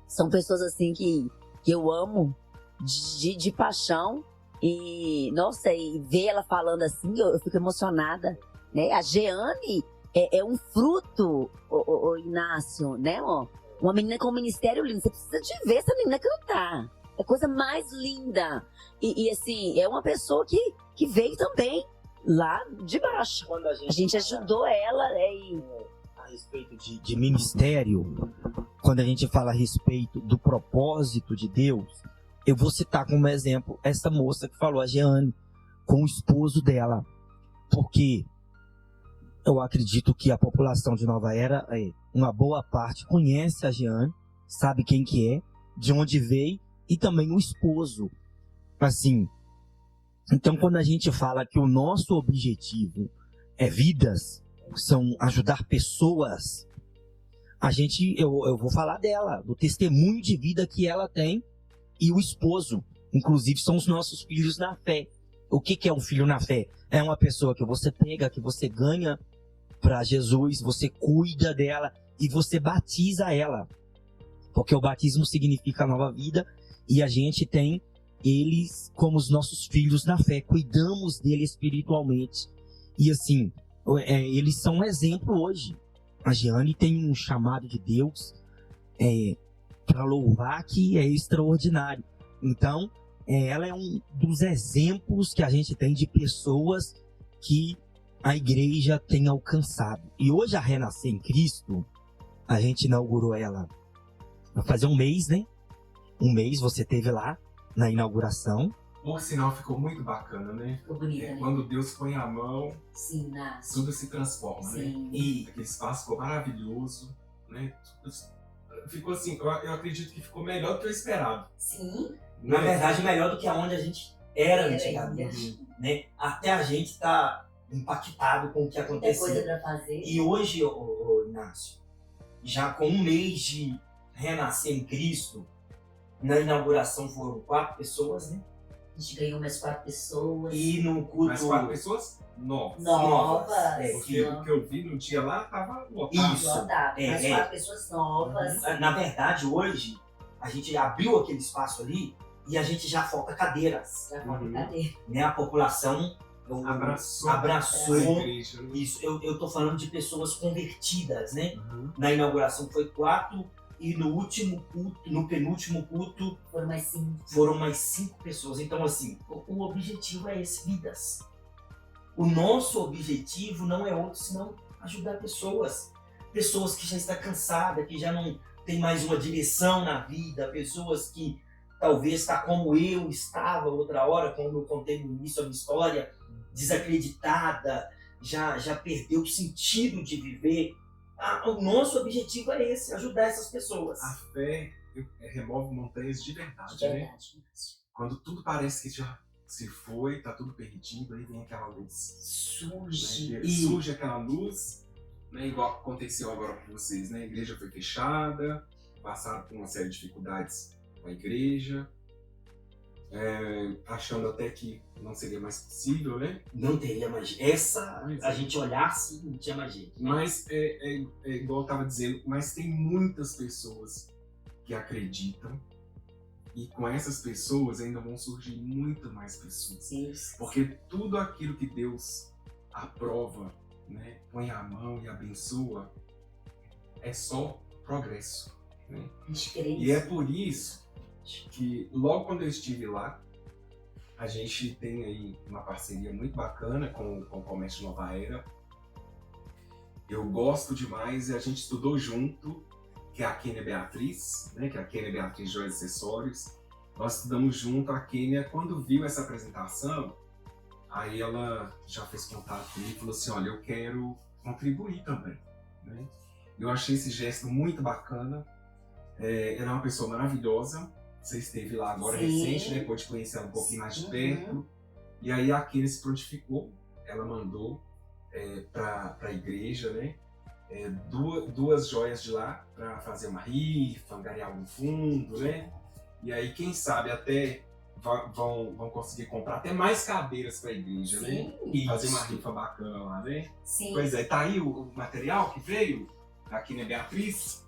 São pessoas assim que eu amo de paixão. E, nossa, e ver ela falando assim, eu fico emocionada, né? A Jeane é um fruto, o Inácio, né? Ó, uma menina com um ministério lindo. Você precisa de ver essa menina cantar. É a coisa mais linda. E assim, é uma pessoa que veio também lá de baixo. Quando a gente ajudou ela, a respeito de ministério, quando a gente fala a respeito do propósito de Deus, eu vou citar como exemplo essa moça que falou, a Jeane, com o esposo dela. Porque eu acredito que a população de Nova Era, uma boa parte, conhece a Jeane, sabe quem que é, de onde veio, e também o esposo. Assim, então quando a gente fala que o nosso objetivo é vidas, são ajudar pessoas, eu vou falar dela, do testemunho de vida que ela tem, e o esposo, inclusive, são os nossos filhos na fé. O que é um filho na fé? É uma pessoa que você pega, que você ganha para Jesus, você cuida dela e você batiza ela. Porque o batismo significa nova vida e a gente tem eles como os nossos filhos na fé. Cuidamos dele espiritualmente. E assim, eles são um exemplo hoje. A Jeane tem um chamado de Deus para louvar que é extraordinário. Então, ela é um dos exemplos que a gente tem de pessoas que a igreja tem alcançado. E hoje a Renascer em Cristo, a gente inaugurou ela vai fazer um mês, né? Um mês você teve lá na inauguração. Por sinal, ficou muito bacana, né? Ficou bonita, né? Quando Deus põe a mão, sim, tudo se transforma, sim, né? E aquele espaço ficou maravilhoso, né? Ficou assim, eu acredito que ficou melhor do que eu esperava. Sim. Na verdade, melhor do que aonde a gente era antigamente, né? Até a gente tá impactado com o que aconteceu. Tem coisa pra fazer. E hoje, Inácio, já com um mês de Renascer em Cristo, na inauguração foram 4 pessoas, né? A gente ganhou mais 4 pessoas. E no culto... Mais 4 pessoas? Novas. Porque o que eu vi no dia lá tava lotado. Isso. Lotado. Mais 4 pessoas novas. Na verdade, hoje, a gente abriu aquele espaço ali e a gente já falta cadeiras. Já falta cadeira. Né? A população abraçou igreja, né? Isso. Eu tô falando de pessoas convertidas, né? Na inauguração foi 4 e no último culto, no penúltimo culto, foram mais 5 pessoas. Então, assim, o objetivo é esse, vidas. O nosso objetivo não é outro senão ajudar pessoas. Pessoas que já estão cansadas, que já não tem mais uma direção na vida, pessoas que talvez está como eu estava outra hora, como eu contei no início da minha história, desacreditada, já perdeu o sentido de viver. O nosso objetivo é esse, ajudar essas pessoas. A fé remove montanhas de verdade, né? Quando tudo parece que já se foi, tá tudo perdido, aí vem aquela luz. Surge. Né? Surge aquela luz, né? Igual aconteceu agora com vocês, né? A igreja foi fechada, passaram por uma série de dificuldades com a igreja, achando até que não seria mais possível, né? Não teria mais. A gente olhasse, não tinha mais jeito. Mas igual eu estava dizendo, mas tem muitas pessoas que acreditam e com essas pessoas ainda vão surgir muito mais pessoas. Sim. Porque tudo aquilo que Deus aprova, né, põe a mão e abençoa, é só progresso. Né? E é por isso que logo quando eu estive lá, a gente tem aí uma parceria muito bacana com o Comércio Nova Era. Eu gosto demais e a gente estudou junto, que é a Kênia Beatriz, né? Que é a Kênia Beatriz Joias e Acessórios. Nós estudamos junto. A Kênia, quando viu essa apresentação, aí ela já fez contato comigo e falou assim, olha, eu quero contribuir também. Né? Eu achei esse gesto muito bacana. Ela é uma pessoa maravilhosa. Você esteve lá agora recente, né? Pôde conhecer ela um pouquinho mais de perto. E aí a Kênia se prontificou. Ela mandou para a igreja, né? Duas joias de lá para fazer uma rifa, angariar um fundo, né? E aí, quem sabe, até vão conseguir comprar até mais cadeiras para a igreja, né? E fazer uma rifa bacana lá, né? Sim. Pois é, tá aí o material que veio aqui, né, Beatriz?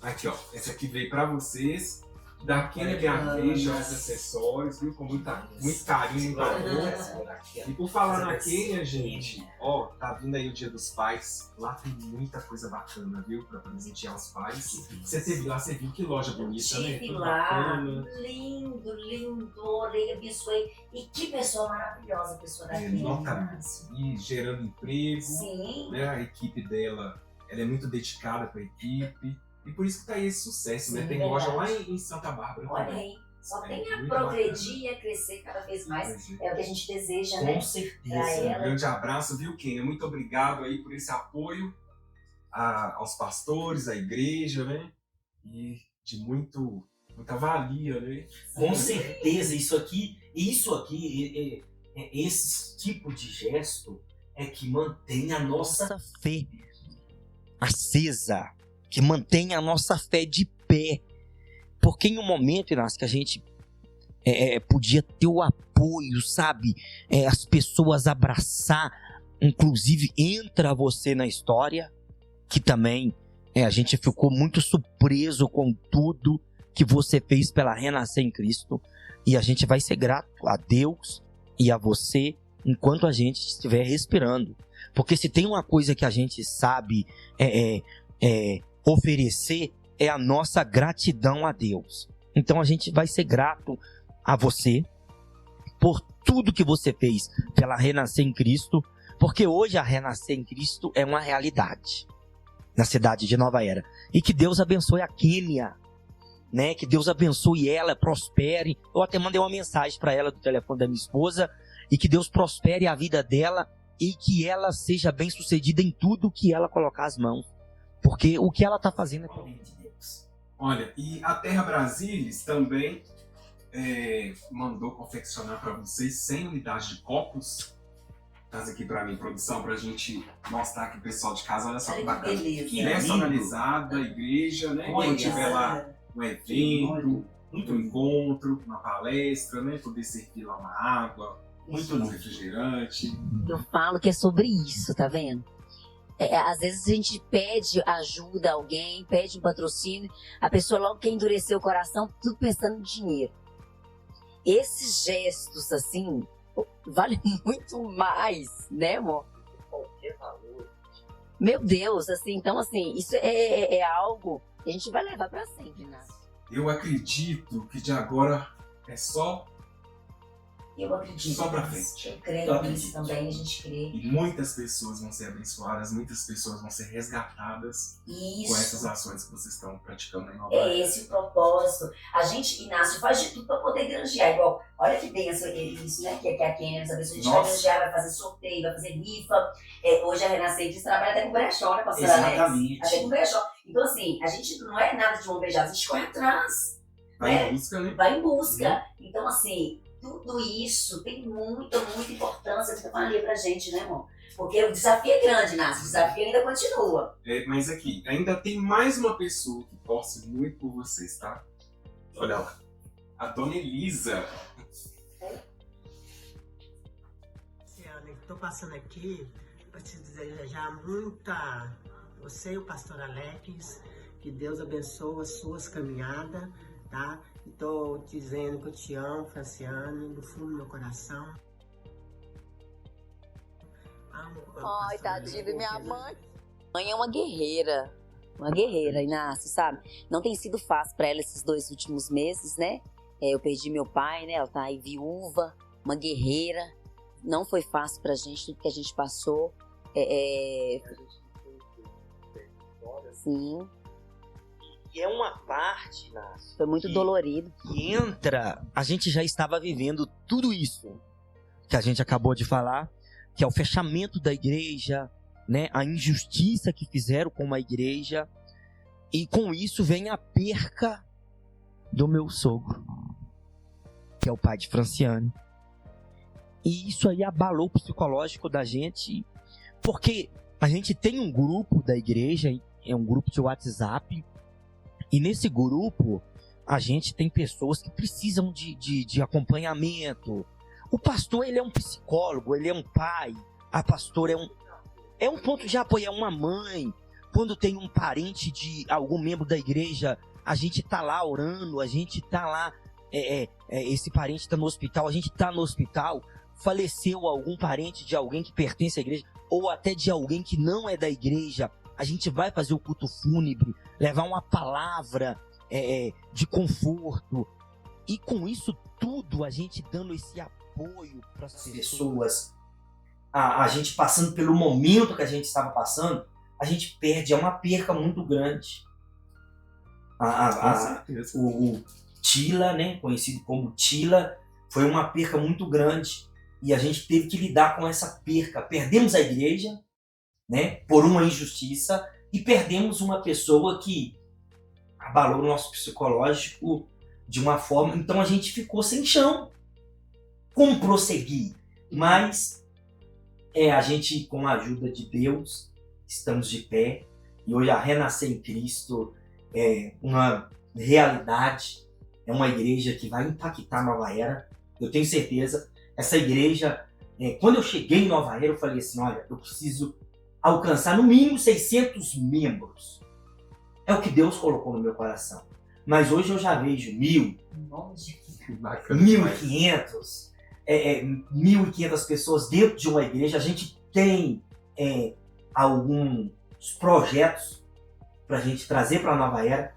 Aqui, ó, esse aqui veio para vocês. Daqui, né, Beatriz, os acessórios, viu? Com muito carinho, muito amor. E por falar na Quênia, gente, ó, tá vindo aí o Dia dos Pais. Lá tem muita coisa bacana, viu? Pra presentear os pais. Você teve lá, você viu que loja bonita, né? Estive Tudo lá, bacana. lindo, orei, abençoei. E que pessoa maravilhosa, a pessoa da Quênia. E gerando emprego. Sim. Né? A equipe dela, ela é muito dedicada com a equipe. E por isso que tá aí esse sucesso, né? Tem loja lá em Santa Bárbara. Olha também. aí, só tem a progredir e a crescer cada vez mais. É o que a gente deseja, né? Com certeza. Pra ela. Um grande abraço, viu, Kênia? Muito obrigado aí por esse apoio aos pastores, à igreja, né? E de muita valia, né? Com certeza, isso aqui, esse tipo de gesto é que mantém a nossa fé acesa, que mantém a nossa fé de pé. Porque em um momento, Inácio, que a gente podia ter o apoio, sabe? As pessoas abraçar, inclusive entra você na história, que também a gente ficou muito surpreso com tudo que você fez pela Renascer em Cristo. E a gente vai ser grato a Deus e a você enquanto a gente estiver respirando. Porque se tem uma coisa que a gente sabe oferecer, é a nossa gratidão a Deus. Então a gente vai ser grato a você por tudo que você fez pela Renascer em Cristo, porque hoje a Renascer em Cristo é uma realidade na cidade de Nova Era. E que Deus abençoe a Quênia, né? Que Deus abençoe ela, prospere. Eu até mandei uma mensagem para ela do telefone da minha esposa, e que Deus prospere a vida dela e que ela seja bem sucedida em tudo que ela colocar as mãos. Porque o que ela está fazendo é por meio de Deus. Olha, e a Terra Brasilis também mandou confeccionar para vocês 100 unidades de copos. Traz aqui para mim, produção, para a gente mostrar aqui o pessoal de casa. Olha só que bacana. Que personalizada, a igreja, né? Quem tiver lá um evento, um encontro, uma palestra, né? Poder servir lá uma água, um refrigerante. Eu falo que é sobre isso, tá vendo? Às vezes a gente pede ajuda a alguém, pede um patrocínio, a pessoa logo quer endurecer o coração, tudo pensando em dinheiro. Esses gestos, assim, valem muito mais, né, amor? qualquer valor. Meu Deus, assim, então, assim, isso é algo que a gente vai levar pra sempre, né? Eu acredito que de agora é só Eu acredito. Só pra frente. Eu creio nisso também, a gente crê. E muitas pessoas vão ser abençoadas, muitas pessoas vão ser resgatadas com essas ações que vocês estão praticando em Nova Era. É esse o propósito. A gente, Inácio, faz de tudo para poder granjear. Igual, olha que benção isso, né? Que a Quênia, a gente vai granjear, vai fazer sorteio, vai fazer rifa. Hoje a Renascer diz trabalha até com brechó, né, pastora Alex? Exatamente. Até com brechó. Então, assim, a gente não é nada de mão beijada, a gente corre atrás. Vai em busca, né? Vai em busca. Então, assim, tudo isso tem muita importância, muita valia pra gente, né, amor? Porque o desafio é grande, Inácio, o desafio ainda continua. Mas aqui, ainda tem mais uma pessoa que torce muito por vocês, tá? Olha lá. A dona Elisa. Luciana, estou passando aqui para te desejar muita... Você e o pastor Alex, que Deus abençoe as suas caminhadas, tá? Estou dizendo que eu te amo, Franciane, do fundo do meu coração. Ai, tadinha da minha mãe. Mãe é uma guerreira, Inácio, sabe? Não tem sido fácil para ela esses 2 últimos meses, né? Eu perdi meu pai, né? Ela tá aí viúva, uma guerreira. Não foi fácil pra gente, tudo que a gente passou. Sim. E é uma parte, Inácio, foi muito dolorido. E entra, a gente já estava vivendo tudo isso que a gente acabou de falar, que é o fechamento da igreja, né? A injustiça que fizeram com a igreja. E com isso vem a perca do meu sogro, que é o pai de Franciane. E isso aí abalou o psicológico da gente, porque a gente tem um grupo da igreja, é um grupo de WhatsApp, e nesse grupo a gente tem pessoas que precisam de acompanhamento. O pastor, ele é um psicólogo, ele é um pai. A pastora é um ponto de apoio, é uma mãe. Quando tem um parente de algum membro da igreja, a gente tá lá orando, a gente tá lá, esse parente tá no hospital, a gente tá no hospital, faleceu algum parente de alguém que pertence à igreja, ou até de alguém que não é da igreja, a gente vai fazer o culto fúnebre, levar uma palavra de conforto. E com isso tudo, a gente dando esse apoio para as pessoas, a gente passando pelo momento que a gente estava passando, a gente perde, é uma perca muito grande. O Tila, né, conhecido como Tila, foi uma perca muito grande e a gente teve que lidar com essa perca. Perdemos a igreja, né, por uma injustiça, e perdemos uma pessoa que abalou o nosso psicológico de uma forma. Então a gente ficou sem chão. Como prosseguir? Mas a gente, com a ajuda de Deus, estamos de pé, e hoje a Renascer em Cristo é uma realidade, é uma igreja que vai impactar a Nova Era. Eu tenho certeza. Essa igreja, quando eu cheguei em Nova Era, eu falei assim, olha, eu preciso alcançar no mínimo 600 membros. É o que Deus colocou no meu coração. Mas hoje eu já vejo 1.000, 1.500, 1.500 pessoas dentro de uma igreja. A gente tem alguns projetos para a gente trazer para a Nova Era,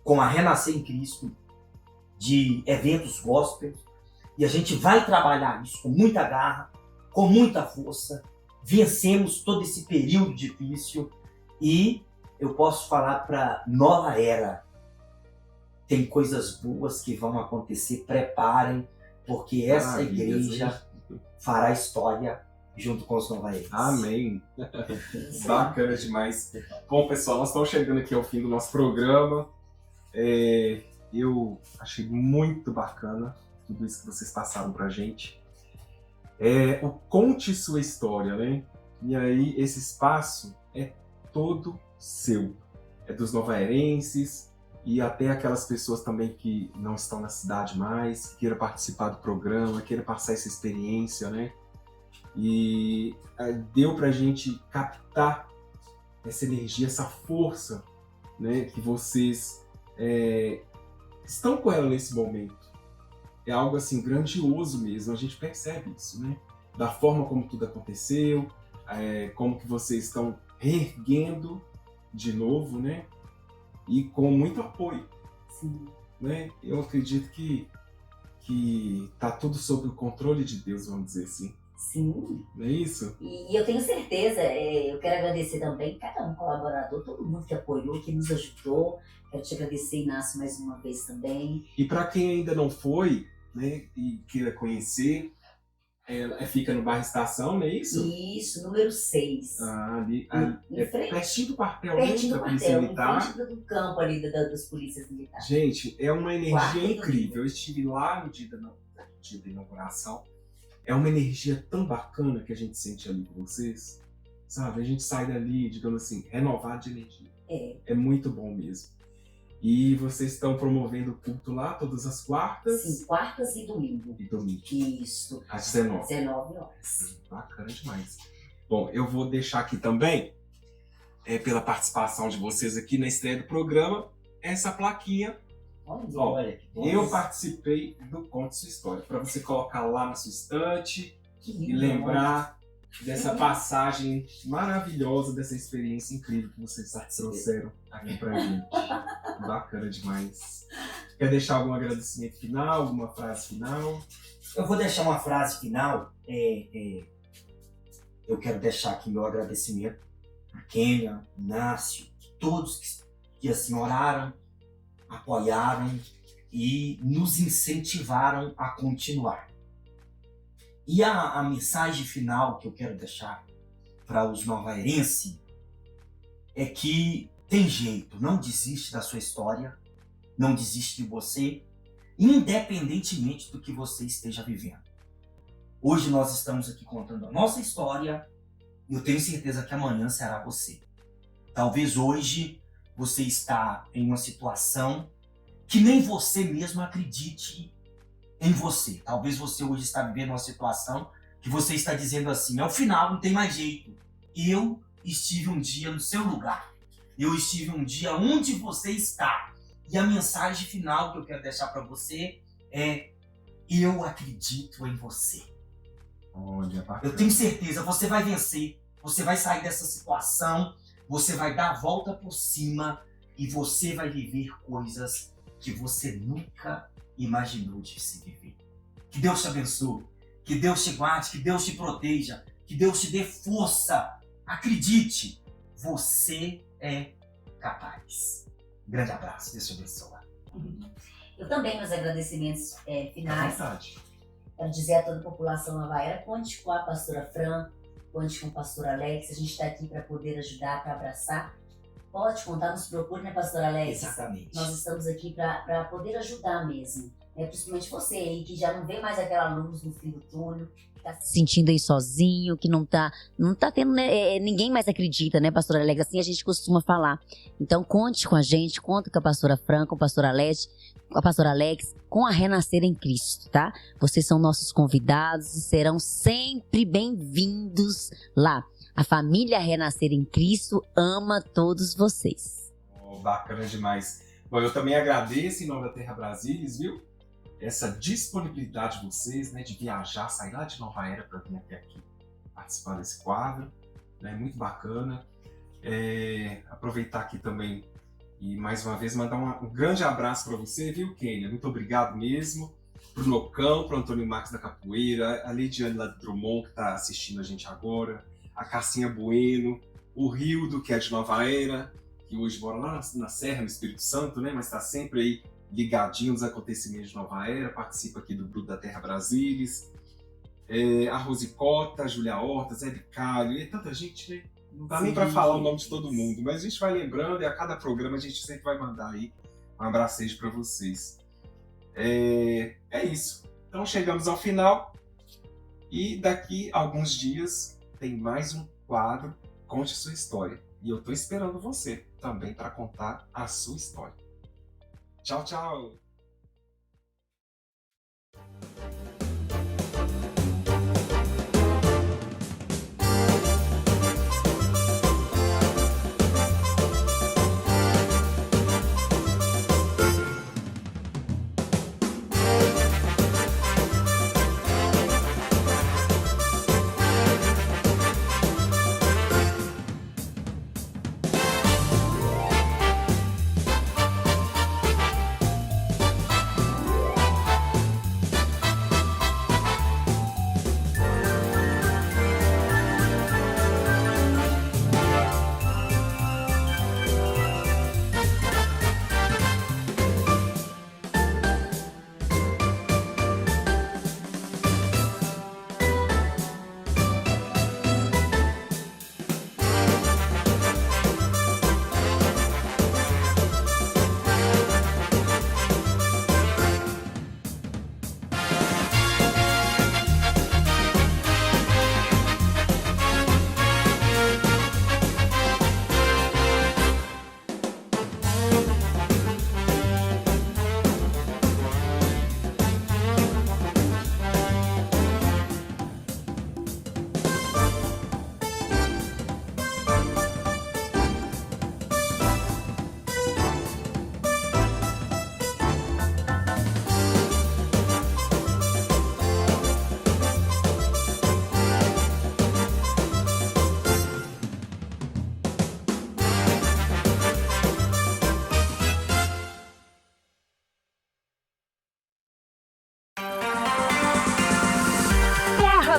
com a Renascer em Cristo, de eventos gospel. E a gente vai trabalhar isso com muita garra, com muita força. Vencemos todo esse período difícil e eu posso falar para Nova Era. Tem coisas boas que vão acontecer, preparem, porque essa igreja fará história junto com os Nova Eras. Amém. Bacana demais. Bom, pessoal, nós estamos chegando aqui ao fim do nosso programa. Eu achei muito bacana tudo isso que vocês passaram pra gente. O Conte Sua História, né? E aí, esse espaço é todo seu. É dos novaerenses e até aquelas pessoas também que não estão na cidade mais, que queiram participar do programa, queiram passar essa experiência, né? E deu pra gente captar essa energia, essa força, né? Que vocês estão com ela nesse momento. É algo assim grandioso mesmo, a gente percebe isso, né? Da forma como tudo aconteceu, como que vocês estão reerguendo de novo, né? E com muito apoio. Sim. Né? Eu acredito que tá tudo sob o controle de Deus, vamos dizer assim. Sim. Não é isso? E eu tenho certeza, eu quero agradecer também cada um colaborador, todo mundo que apoiou, que nos ajudou. Quero te agradecer, Inácio, mais uma vez também. E para quem ainda não foi, né, e queira conhecer, fica no bairro Estação, não é isso? Isso, número 6. Ali pertinho do quartel, pertinho da do Polícia quartel, Militar. em frente do campo ali das polícias militares. Gente, é uma energia Quarto incrível. Eu estive lá no dia da inauguração. É uma energia tão bacana que a gente sente ali com vocês. Sabe? A gente sai dali, digamos assim, renovado de energia. É muito bom mesmo. E vocês estão promovendo o culto lá todas as quartas? Sim, quartas e domingo. Isso. Às 19. 19 horas. Bacana demais. Bom, eu vou deixar aqui também, pela participação de vocês aqui na estreia do programa, essa plaquinha. Olha, eu participei do Conte Sua História, para você colocar lá na sua estante e lembrar dessa passagem maravilhosa, dessa experiência incrível que vocês trouxeram aqui pra gente. Bacana demais. Quer deixar algum agradecimento final, alguma frase final? Eu vou deixar uma frase final. Eu quero deixar aqui meu agradecimento a Kênia, Inácio, todos que assim oraram, apoiaram e nos incentivaram a continuar. E a mensagem final que eu quero deixar para os novaerenses é que tem jeito, não desiste da sua história, não desiste de você, independentemente do que você esteja vivendo. Hoje nós estamos aqui contando a nossa história e eu tenho certeza que amanhã será você. Talvez hoje você está em uma situação que nem você mesmo acredite em você. Talvez você hoje está vivendo uma situação que você está dizendo assim, é o final, não tem mais jeito. Eu estive um dia no seu lugar. Eu estive um dia onde você está. E a mensagem final que eu quero deixar para você é: eu acredito em você. Olha, eu tenho certeza, você vai vencer. Você vai sair dessa situação. Você vai dar a volta por cima. E você vai viver coisas que você nunca imaginou de se viver. Que Deus te abençoe. Que Deus te guarde. Que Deus te proteja. Que Deus te dê força. Acredite. Você é capaz. Grande abraço. Deus te abençoe. Eu também, meus agradecimentos finais. Quero dizer a toda a população navaera, conte com a pastora Fran, conte com o pastor Alex. A gente está aqui para poder ajudar, para abraçar. Pode contar, nos procure, né, pastor Alex? Exatamente. Nós estamos aqui para poder ajudar mesmo. Principalmente você aí, que já não vê mais aquela luz no fim do túnel, que tá se sentindo aí sozinho, que não tá tendo, né, ninguém mais acredita, né, pastor Alex? Assim a gente costuma falar. Então conte com a gente, conta com a pastora Fran, com o pastor Alex, com a pastora Alex, com a Renascer em Cristo, tá? Vocês são nossos convidados e serão sempre bem-vindos lá. A família Renascer em Cristo ama todos vocês. Bacana demais. Bom, eu também agradeço em nome da Terra Brasilis, viu? Essa disponibilidade de vocês, né, de viajar, sair lá de Nova Era para vir até aqui participar desse quadro, né? Muito bacana. Aproveitar aqui também e mais uma vez mandar um grande abraço para você, viu, Kênia? Muito obrigado mesmo. Pro Nocão, pro Antônio Marques da Capoeira, a Leidiane lá do Drummond, que está assistindo a gente agora, a Cassinha Bueno, o Rildo, que é de Nova Era, que hoje mora lá na Serra, no Espírito Santo, né? Mas está sempre aí ligadinho nos acontecimentos de Nova Era, participa aqui do grupo da Terra Brasilis, a Rosicota, a Julia Horta, Zé Bicalho, e tanta gente, né? Não dá nem para falar o nome de todo mundo, mas a gente vai lembrando e a cada programa a gente sempre vai mandar aí um abraço para vocês. É isso. Então chegamos ao final e daqui a alguns dias tem mais um quadro Conte Sua História. E eu tô esperando você também para contar a sua história. Tchau, tchau!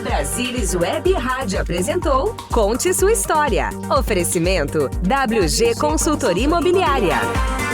Brasilis Web Rádio apresentou Conte Sua História. Oferecimento WG Consultoria Imobiliária.